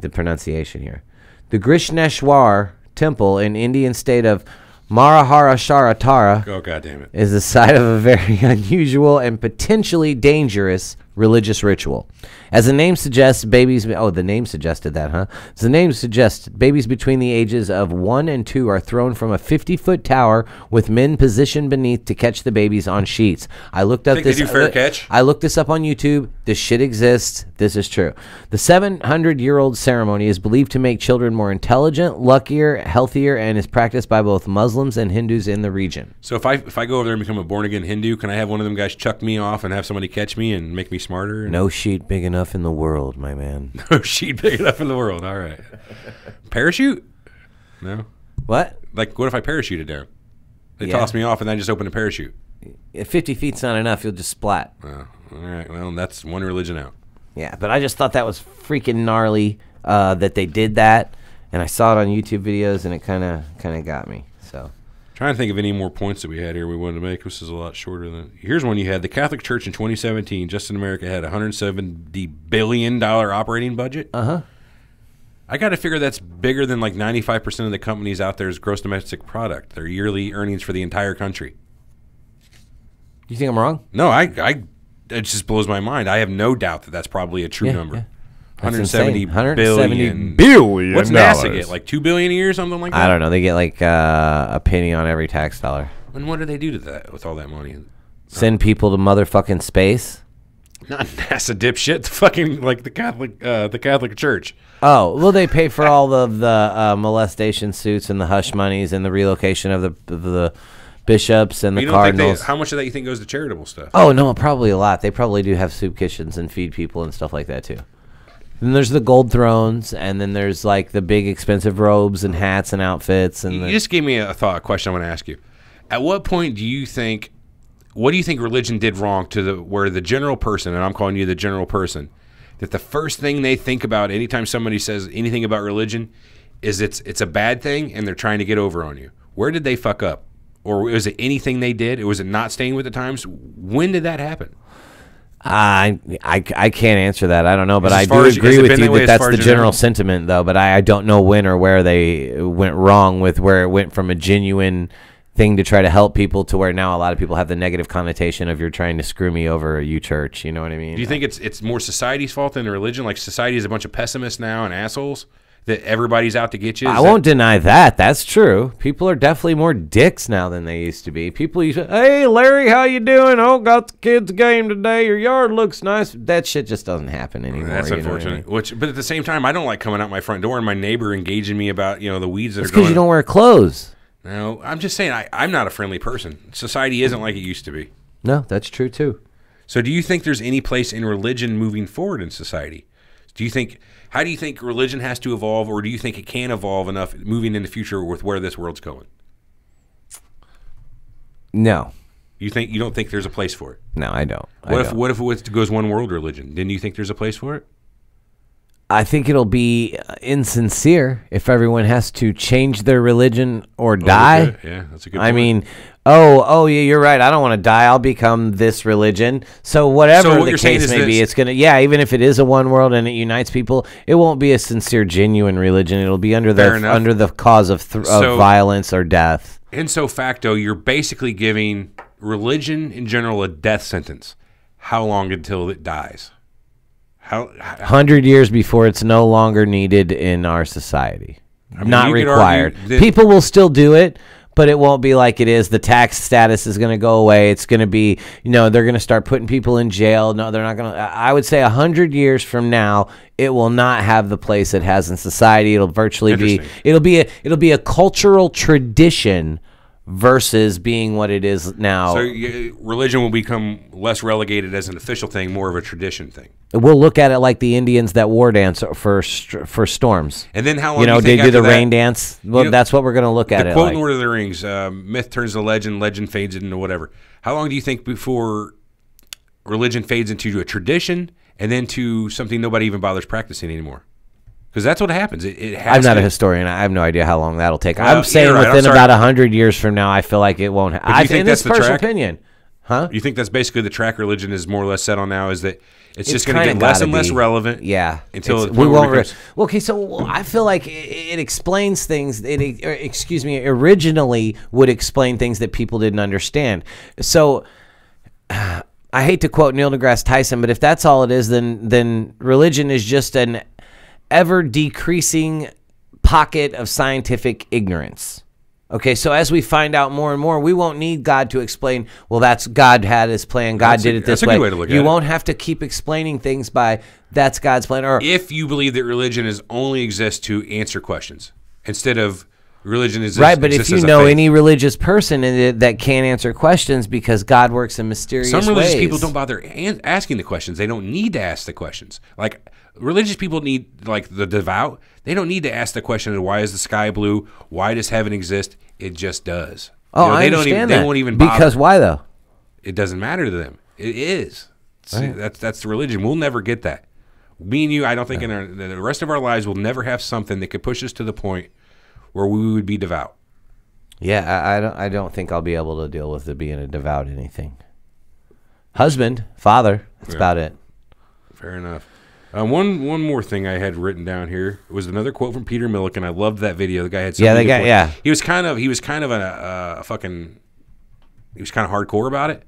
pronunciation here. The Krishneshwar Temple in Indian state of Maharashtra oh, God damn it. is the site of a very unusual and potentially dangerous religious ritual. As the name suggests, the name suggested that, huh? As the name suggests, babies between the ages of 1 and 2 are thrown from a 50-foot tower with men positioned beneath to catch the babies on sheets. I looked up this. They do fair catch? I looked this up on YouTube. This shit exists. This is true. The 700-year-old ceremony is believed to make children more intelligent, luckier, healthier, and is practiced by both Muslims and Hindus in the region. So if I go over there and become a born-again Hindu, can I have one of them guys chuck me off and have somebody catch me and make me smarter? No sheet big enough in the world, my man. No sheet big enough in the world. All right. Parachute? No. What? Like, what if I parachuted down? They toss me off and then I just open a parachute. 50 feet's not enough. You'll just splat. Oh, all right. Well, that's one religion out. Yeah, but I just thought that was freaking gnarly that they did that, and I saw it on YouTube videos, and it kind of got me. So. Trying to think of any more points that we had here we wanted to make. This is a lot shorter than... Here's one you had. The Catholic Church in 2017, just in America, had a $170 billion operating budget. Uh-huh. I got to figure that's bigger than like 95% of the companies out there's gross domestic product, their yearly earnings for the entire country. You think I'm wrong? No, it just blows my mind. I have no doubt that that's probably a true number. Yeah. 170 billion. What's NASA get? Like $2 billion a year or something like that? I don't know. They get like a penny on every tax dollar. And what do they do to that with all that money? Send people to motherfucking space? Not NASA dipshit. The fucking like the Catholic Church. Oh well, they pay for all of the molestation suits and the hush monies and the relocation of the bishops and the cardinals. How much of that you think goes to charitable stuff? Oh no, probably a lot. They probably do have soup kitchens and feed people and stuff like that too. Then there's the gold thrones, and then there's like the big expensive robes and hats and outfits. And you just gave me a question I want to ask you. At what point do you think? What do you think religion did wrong to where the general person, and I'm calling you the general person, that the first thing they think about anytime somebody says anything about religion is it's a bad thing and they're trying to get over on you? Where did they fuck up? Or was it anything they did? Or was it not staying with the times? When did that happen? I can't answer that. I don't know, but I do agree with you that that's the general sentiment, though. But I don't know when or where they went wrong with where it went from a genuine thing to try to help people to where now a lot of people have the negative connotation of you're trying to screw me over, you church. You know what I mean? Do you think it's more society's fault than religion? Like society is a bunch of pessimists now and assholes that everybody's out to get you? I won't deny that. That's true. People are definitely more dicks now than they used to be. People used to, hey, Larry, how you doing? Oh, got the kids' game today. Your yard looks nice. That shit just doesn't happen anymore. That's unfortunate. I mean? But at the same time, I don't like coming out my front door and my neighbor engaging me about the weeds that are growing. Because you don't wear clothes. No, I'm just saying I'm not a friendly person. Society isn't like it used to be. No, that's true too. So do you think there's any place in religion moving forward in society? How do you think religion has to evolve, or do you think it can evolve enough moving in the future with where this world's going? No. You don't think there's a place for it? No, I don't. What if it goes one world religion? Then you think there's a place for it? I think it'll be insincere if everyone has to change their religion or die. Okay. Yeah, that's a good point. I mean, yeah, you're right. I don't want to die. I'll become this religion. So whatever the case may be, it's going to, even if it is a one world and it unites people, it won't be a sincere, genuine religion. It'll be under the cause of violence or death. Ipso facto, you're basically giving religion in general a death sentence. How long until it dies? 100 years before it's no longer needed in our society. Not required. People will still do it, but it won't be like it is. The tax status is going to go away. It's going to be, they're going to start putting people in jail. No, they're not going to. I would say 100 years from now, it will not have the place it has in society. It'll virtually be. It'll be a cultural tradition versus being what it is now. So religion will become less relegated as an official thing, more of a tradition thing. We'll look at it like the Indians that war dance for storms. And then how long do you they think do the after rain dance? Well, that's what we're going to look at. The it quote like. in Lord of the Rings, myth turns to legend, legend fades into whatever. How long do you think before religion fades into a tradition and then to something nobody even bothers practicing anymore? Because that's what happens. I'm not a historian. I have no idea how long that'll take. I'm saying within about 100 years from now, I feel like it won't happen. I think that's the personal track? Opinion. Huh? You think that's basically the track religion is more or less set on now, is that it's just going to get less and less relevant? Yeah. Until we won't. Okay, so I feel like it explains things. Originally would explain things that people didn't understand. So I hate to quote Neil deGrasse Tyson, but if that's all it is, then religion is just an ever decreasing pocket of scientific ignorance. Okay, so as we find out more and more, we won't need God to explain, well, that's God had his plan, God did it this way. That's a good way to look at it. You won't have to keep explaining things by, that's God's plan. Or if you believe that religion only exists to answer questions, instead of religion exists right, but if you know faith. any religious person that can't answer questions because God works in mysterious ways. Some religious people don't bother asking the questions. They don't need to ask the questions. Like, religious people need, like the devout, they don't need to ask the question of why is the sky blue? Why does heaven exist? It just does. Oh, I understand that. They won't even bother. Because why, though? It doesn't matter to them. It is. Right. That's the religion. We'll never get that. Me and you, I don't think in the rest of our lives we'll never have something that could push us to the point where we would be devout. Yeah, I don't think I'll be able to deal with it being a devout anything. Husband, father, that's about it. Fair enough. One more thing I had written down here was another quote from Peter Milliken. I loved that video. The guy had he was kind of a fucking, he was kind of hardcore about it.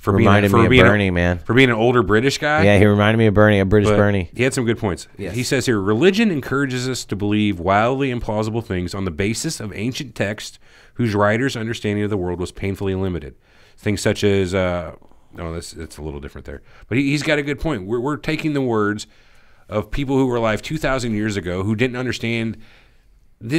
Reminded me of Bernie, man. For being an older British guy. Yeah, he reminded me of Bernie, a British Bernie. He had some good points. Yes. He says here, religion encourages us to believe wildly implausible things on the basis of ancient texts whose writers' understanding of the world was painfully limited. Things such as, it's a little different there. But he's got a good point. We're taking the words of people who were alive 2,000 years ago who didn't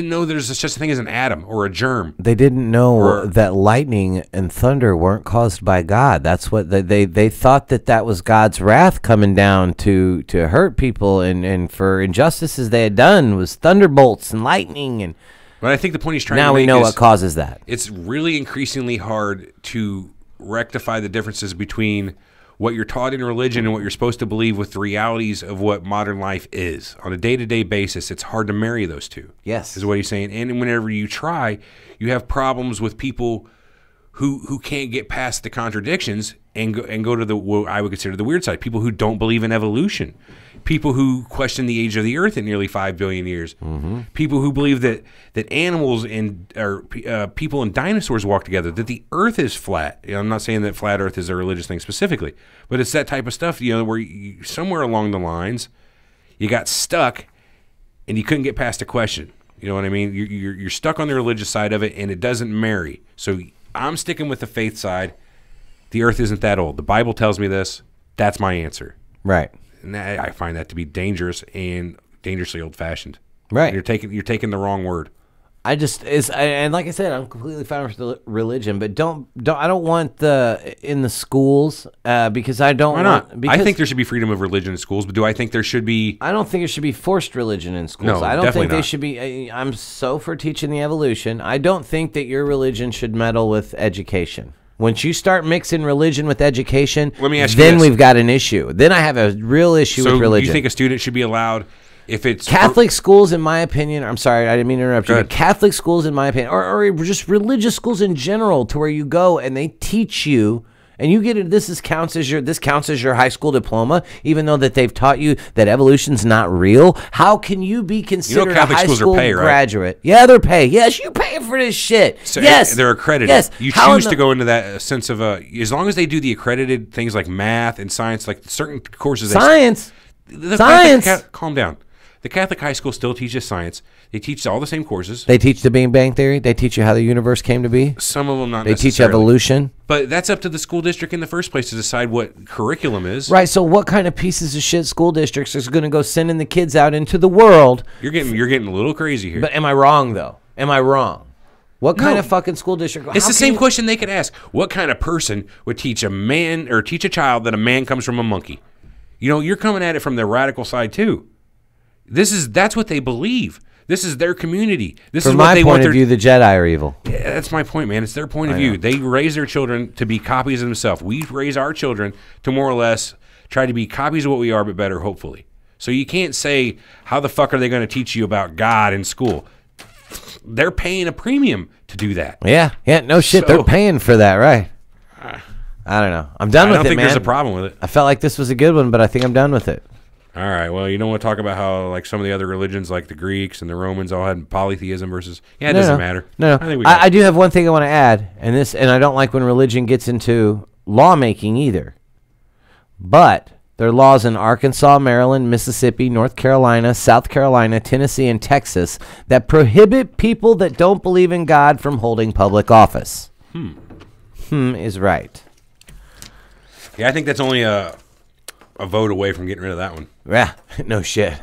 know there's such a thing as an atom or a germ. They didn't know that lightning and thunder weren't caused by God. That's what they thought that was God's wrath coming down to hurt people and for injustices they had done was thunderbolts and lightning. And but I think the point he's trying to make now we know what causes that. It's really increasingly hard to rectify the differences between what you're taught in religion and what you're supposed to believe with the realities of what modern life is. On a day-to-day basis, it's hard to marry those two. Yes. Is what he's saying. And whenever you try, you have problems with people who can't get past the contradictions and go to what I would consider the weird side. People who don't believe in evolution. People who question the age of the earth at nearly 5 billion years. Mm-hmm. People who believe that animals or people and dinosaurs walk together, that the earth is flat. I'm not saying that flat earth is a religious thing specifically, but it's that type of stuff, where somewhere along the lines you got stuck and you couldn't get past a question. You know what I mean? You're stuck on the religious side of it and it doesn't marry. So I'm sticking with the faith side. The earth isn't that old. The Bible tells me this. That's my answer. Right. And I find that to be dangerous and dangerously old-fashioned. Right. You're taking the wrong word. And like I said, I'm completely fine with the religion, but I don't want in the schools because I don't. Why not? I think there should be freedom of religion in schools, but do I think there should be? I don't think there should be forced religion in schools. No, I don't think they not. should be. I'm so for teaching the evolution. I don't think that your religion should meddle with education. Once you start mixing religion with education, let me ask then you this. We've got an issue. Then I have a real issue with religion. So you think a student should be allowed, if it's Catholic schools, in my opinion, I'm sorry, I didn't mean to interrupt you, but Catholic schools, in my opinion, or just religious schools in general, to where you go and they teach you, and you get it. This counts as your high school diploma, even though that they've taught you that evolution's not real. How can you be considered a high school graduate? Right? Yeah, they're paid. Yes, you pay for this shit. So yes, they're accredited. Yes, you choose to go into that sense of as long as they do the accredited things like math and science, like certain courses. Science. Calm down. The Catholic high school still teaches science. They teach all the same courses. They teach the Big Bang Theory. They teach you how the universe came to be. Some of them not necessarily. They teach evolution. But that's up to the school district in the first place to decide what curriculum is. Right, so what kind of pieces of shit school districts is going to go sending the kids out into the world? You're getting a little crazy here. But am I wrong, though? Am I wrong? What kind of fucking school district? It's the same question they could ask. What kind of person would teach a man or teach a child that a man comes from a monkey? You know, you're coming at it from the radical side too. That's what they believe. This is their community. This is what they want. From my point of view, the Jedi are evil. Yeah, that's my point, man. It's their point of view. They raise their children to be copies of themselves. We raise our children to more or less try to be copies of what we are, but better, hopefully. So you can't say, how the fuck are they going to teach you about God in school? They're paying a premium to do that. Yeah, no shit. They're paying for that, right? I don't know. I'm done with it, man. I don't think there's a problem with it. I felt like this was a good one, but I think I'm done with it. All right. Well, you don't want to talk about how like some of the other religions, like the Greeks and the Romans, all had polytheism versus. Yeah, it doesn't matter. No. I do have one thing I want to add, and I don't like when religion gets into lawmaking either. But there are laws in Arkansas, Maryland, Mississippi, North Carolina, South Carolina, Tennessee, and Texas that prohibit people that don't believe in God from holding public office. Is right. Yeah, I think that's only a vote away from getting rid of that one. Yeah, no shit.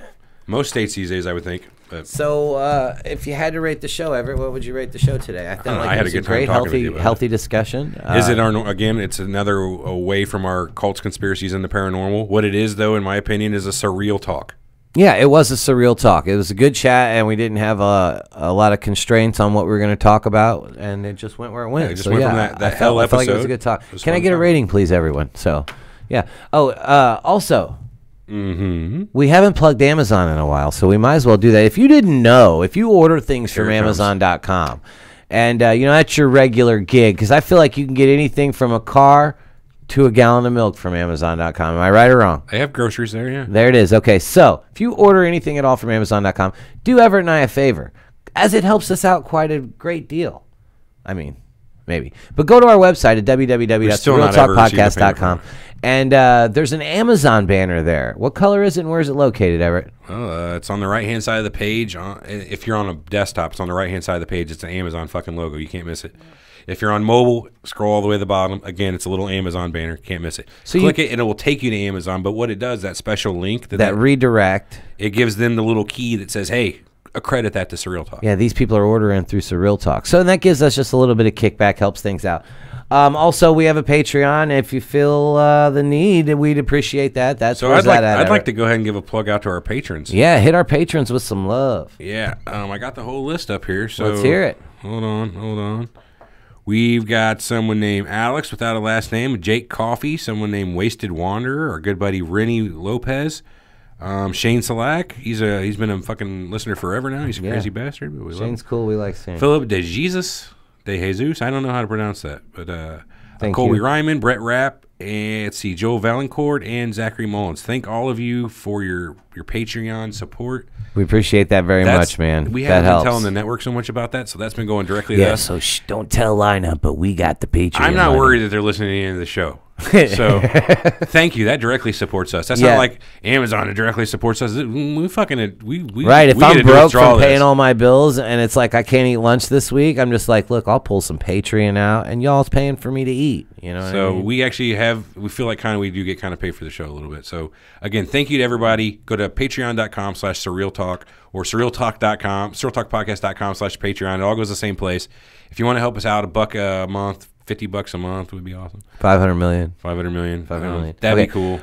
Most states these days, I would think. But. So, if you had to rate the show, Everett, what would you rate the show today? I felt like I had it was a great, healthy discussion. Is it again? It's another away from our cults, conspiracies, and the paranormal. What it is, though, in my opinion, is a surreal talk. Yeah, it was a surreal talk. It was a good chat, and we didn't have a lot of constraints on what we were going to talk about, and it just went where it went. Yeah, it just went from that hell episode. I felt like it was a good talk. Can I get a rating, please, everyone? So, yeah. Oh, also. We haven't plugged Amazon in a while, so we might as well do that. If you didn't know, if you order things from Amazon.com, and that's your regular gig, because I feel like you can get anything from a car to a gallon of milk from Amazon.com. Am I right or wrong? They have groceries there, yeah. There it is. Okay, so if you order anything at all from Amazon.com, do Everett and I a favor, as it helps us out quite a great deal. I mean, maybe. But go to our website at www.surrealtalkpodcast.com. And there's an Amazon banner there. What color is it and where is it located, Everett? Well, it's on the right-hand side of the page. If you're on a desktop, it's on the right-hand side of the page. It's an Amazon fucking logo. You can't miss it. If you're on mobile, scroll all the way to the bottom. Again, it's a little Amazon banner. Can't miss it. So click it, and it will take you to Amazon. But what it does, that special link. That redirect. It gives them the little key that says, hey, accredit that to Surreal Talk. Yeah, these people are ordering through Surreal Talk. So that gives us just a little bit of kickback, helps things out. Also, we have a Patreon. If you feel the need, we'd appreciate that. I'd like to go ahead and give a plug out to our patrons. Yeah, hit our patrons with some love. Yeah, I got the whole list up here. So let's hear it. Hold on. We've got someone named Alex without a last name, Jake Coffey, someone named Wasted Wanderer, our good buddy Rennie Lopez, Shane Salak. He's been a fucking listener forever now. He's a crazy bastard. But we Shane's cool. We like Shane. Philip De Jesus. De Jesus, I don't know how to pronounce that, but Colby Ryman, Brett Rapp, and let's see, Joel Valancourt, and Zachary Mullins. Thank all of you for your Patreon support. We appreciate that very much, man. We haven't been telling the network so much about that, so that's been going directly to us. So don't tell Lineup, but we got the Patreon. I'm not worried that they're listening to the end of the show. So thank you. That directly supports us. That's not like Amazon. It directly supports us. We fucking right. If I'm broke from paying all my bills and it's like I can't eat lunch this week, I'm just like, look, I'll pull some Patreon out, and y'all's paying for me to eat. You know. So what I mean? we actually we feel like we do get kind of paid for the show a little bit. So again, thank you to everybody. Go to patreon.com/surrealtalk or surrealtalk.com, surrealtalkpodcast.com/Patreon. It all goes the same place. If you want to help us out, $1 a month. $50 a month would be awesome. 500 million. 500 million. 500 million. That'd be cool.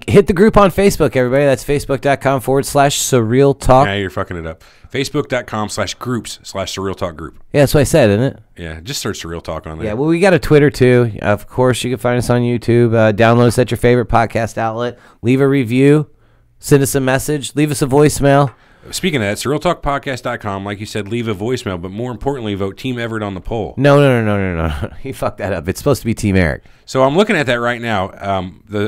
Hit the group on Facebook, everybody. That's facebook.com/Surreal Talk. Yeah, you're fucking it up. Facebook.com/groups/Surreal Talk group. Yeah, that's what I said, isn't it? Yeah, just search Surreal Talk on there. Yeah, well, we got a Twitter too. Of course, you can find us on YouTube. Download us at your favorite podcast outlet. Leave a review. Send us a message. Leave us a voicemail. Speaking of that, SurrealTalkPodcast.com, like you said, leave a voicemail, but more importantly, vote Team Everett on the poll. No. He fucked that up. It's supposed to be Team Eric. So I'm looking at that right now.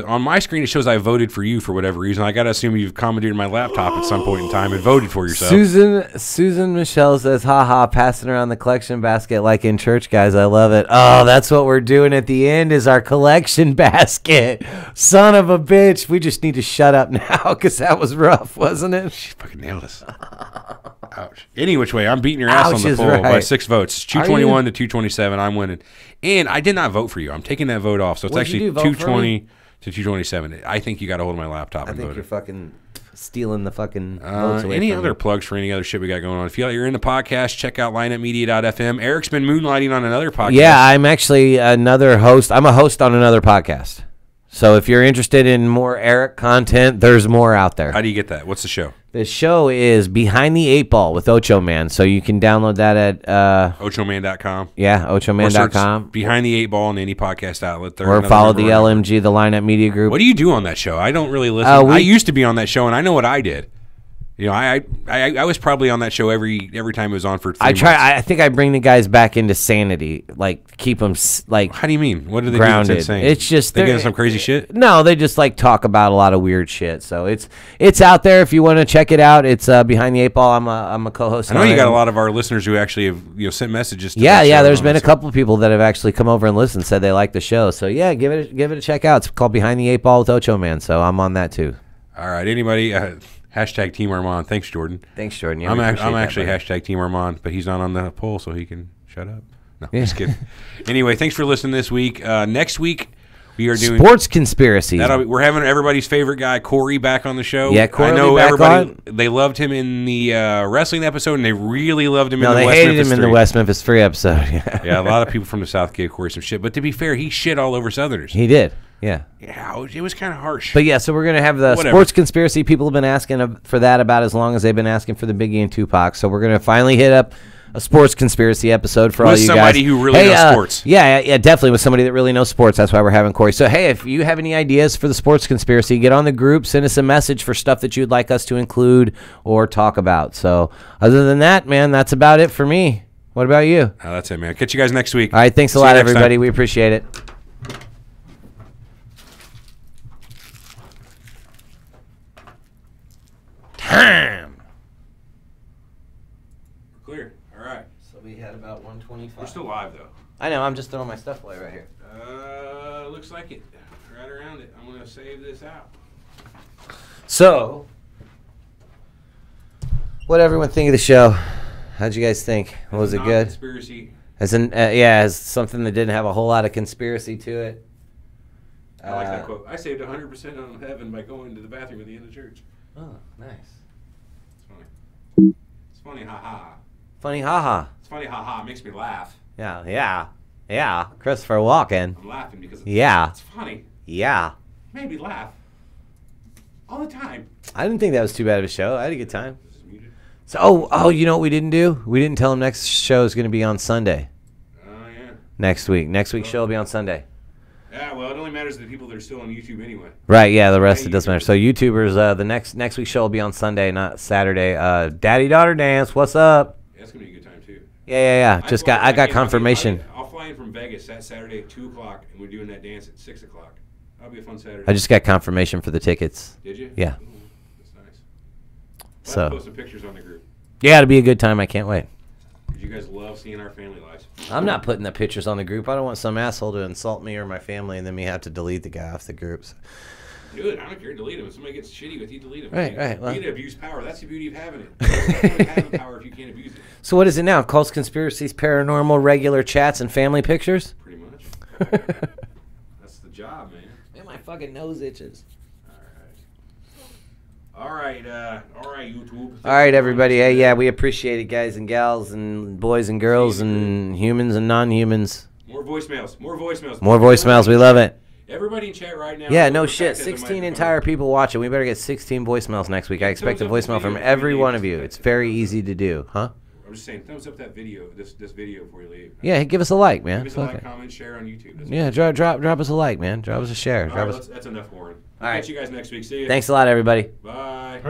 On my screen, it shows I voted for you for whatever reason. I got to assume you've commandeered my laptop at some point in time and voted for yourself. Susan Michelle says, haha, passing around the collection basket like in church, guys. I love it. Oh, that's what we're doing at the end is our collection basket. Son of a bitch. We just need to shut up now because that was rough, wasn't it? She fucking nailed us. Ouch. Any which way, I'm beating your ass on the poll by 6 votes. 221 to 227. I'm winning. And I did not vote for you. I'm taking that vote off. So it's actually 220 to 227. I think you got a hold of my laptop. I think you're fucking... stealing the fucking votes away any from other you. plugs for any other shit we got going on? If you're into podcast, check out lineupmedia.fm. Eric's been moonlighting on another podcast. Yeah, I'm actually another host. I'm a host on another podcast. So if you're interested in more Eric content, there's more out there. How do you get that? What's the show? The show is Behind the 8 Ball with Ocho Man. So you can download that at ochoman.com. Yeah, ochoman.com. Behind the 8 Ball in any podcast outlet. Or follow the LMG, the Lineup Media Group. What do you do on that show? I don't really listen. I used to be on that show, and I know what I did. You know, I was probably on that show every time it was on for 3 months. I think I bring the guys back into sanity, like keep them like. How do you mean? What do they grounded. do that's insane? It's just they get some crazy shit. No, they just like talk about a lot of weird shit. So it's out there if you want to check it out. It's Behind the 8 Ball. I'm a co-host. I know you got a lot of our listeners who actually have sent messages. To yeah. There's been a couple of people that have actually come over and listened, said they like the show. So yeah, give it a check out. It's called Behind the 8 Ball with Ocho Man. So I'm on that too. All right, anybody. Hashtag Team Armand. Thanks, Jordan. Thanks, Jordan. Yeah, I'm actually hashtag Team Armand, but he's not on the poll, so he can shut up. No, just kidding. Anyway, thanks for listening this week. Next week, we are doing sports conspiracies. We're having everybody's favorite guy, Corey, back on the show. Yeah, Corey. I know everybody. They loved him in the wrestling episode, and they really loved him in the West Memphis 3. They hated him in the West Memphis 3 episode. Yeah, a lot of people from the South gave Corey some shit. But to be fair, he shit all over Southerners. He did. Yeah, it was kind of harsh. But yeah, so we're gonna have the sports conspiracy. People have been asking for that about as long as they've been asking for the Biggie and Tupac. So we're gonna finally hit up a sports conspiracy episode for all you guys. With somebody who really knows sports. Yeah, definitely with somebody that really knows sports. That's why we're having Corey. So hey, if you have any ideas for the sports conspiracy, get on the group, send us a message for stuff that you'd like us to include or talk about. So other than that, man, that's about it for me. What about you? That's it, man. Catch you guys next week. All right, thanks a lot, everybody. We appreciate it. Time. We're clear. All right. So we had about 125. We're still live, though. I know. I'm just throwing my stuff away right here. Looks like it. Right around it. I'm going to save this out. So, what did everyone think of the show? How'd you guys think? Was it good? Conspiracy. As something that didn't have a whole lot of conspiracy to it. I like that quote. I saved 100% on heaven by going to the bathroom at the end of church. Oh, nice. It's funny. It's funny, haha. Funny, haha. It's funny, haha. It makes me laugh. Yeah. Christopher Walken. I'm laughing because it's funny. Yeah. It made me laugh. All the time. I didn't think that was too bad of a show. I had a good time. So, you know what we didn't do? We didn't tell them next show is going to be on Sunday. Oh, yeah. Next week's show will be on Sunday. Yeah, well, it only matters to the people that are still on YouTube anyway. Right, yeah, the rest it doesn't matter. So YouTubers, the next week's show will be on Sunday, not Saturday. Daddy-daughter dance, what's up? Yeah, that's going to be a good time, too. Yeah. I got confirmation. I'll fly in from Vegas that Saturday at 2 o'clock, and we're doing that dance at 6 o'clock. That'll be a fun Saturday. I just got confirmation for the tickets. Did you? Yeah. Ooh, that's nice. So. I'll post some pictures on the group. Yeah, it'll be a good time. I can't wait. Because you guys love seeing our family lives. I'm not putting the pictures on the group. I don't want some asshole to insult me or my family and then me have to delete the guy off the groups. Do it. I don't care. Delete him. If somebody gets shitty with you, delete him. Right. Well, you need to abuse power. That's the beauty of having it. You don't have the power if you can't abuse it. So what is it now? Cults, conspiracies, paranormal, regular chats, and family pictures? Pretty much. That's the job, man. Man, my fucking nose itches. All right, YouTube. All right, everybody. Hey, yeah, we appreciate it, guys and gals and boys and girls and humans and non-humans. More voicemails. More voicemails. We love it. Everybody in chat right now. Yeah, no shit. 16 entire people watching. We better get 16 voicemails next week. I expect a voicemail from every one of you. It's very easy to do, huh? I'm just saying, thumbs up that video, this video before you leave. Yeah, give us a like, man. Give us a like, comment, share on YouTube. Yeah, drop us a like, man. Drop us a share. All right, that's enough, Warren. All right. Catch you guys next week. See you. Thanks a lot, everybody. Bye.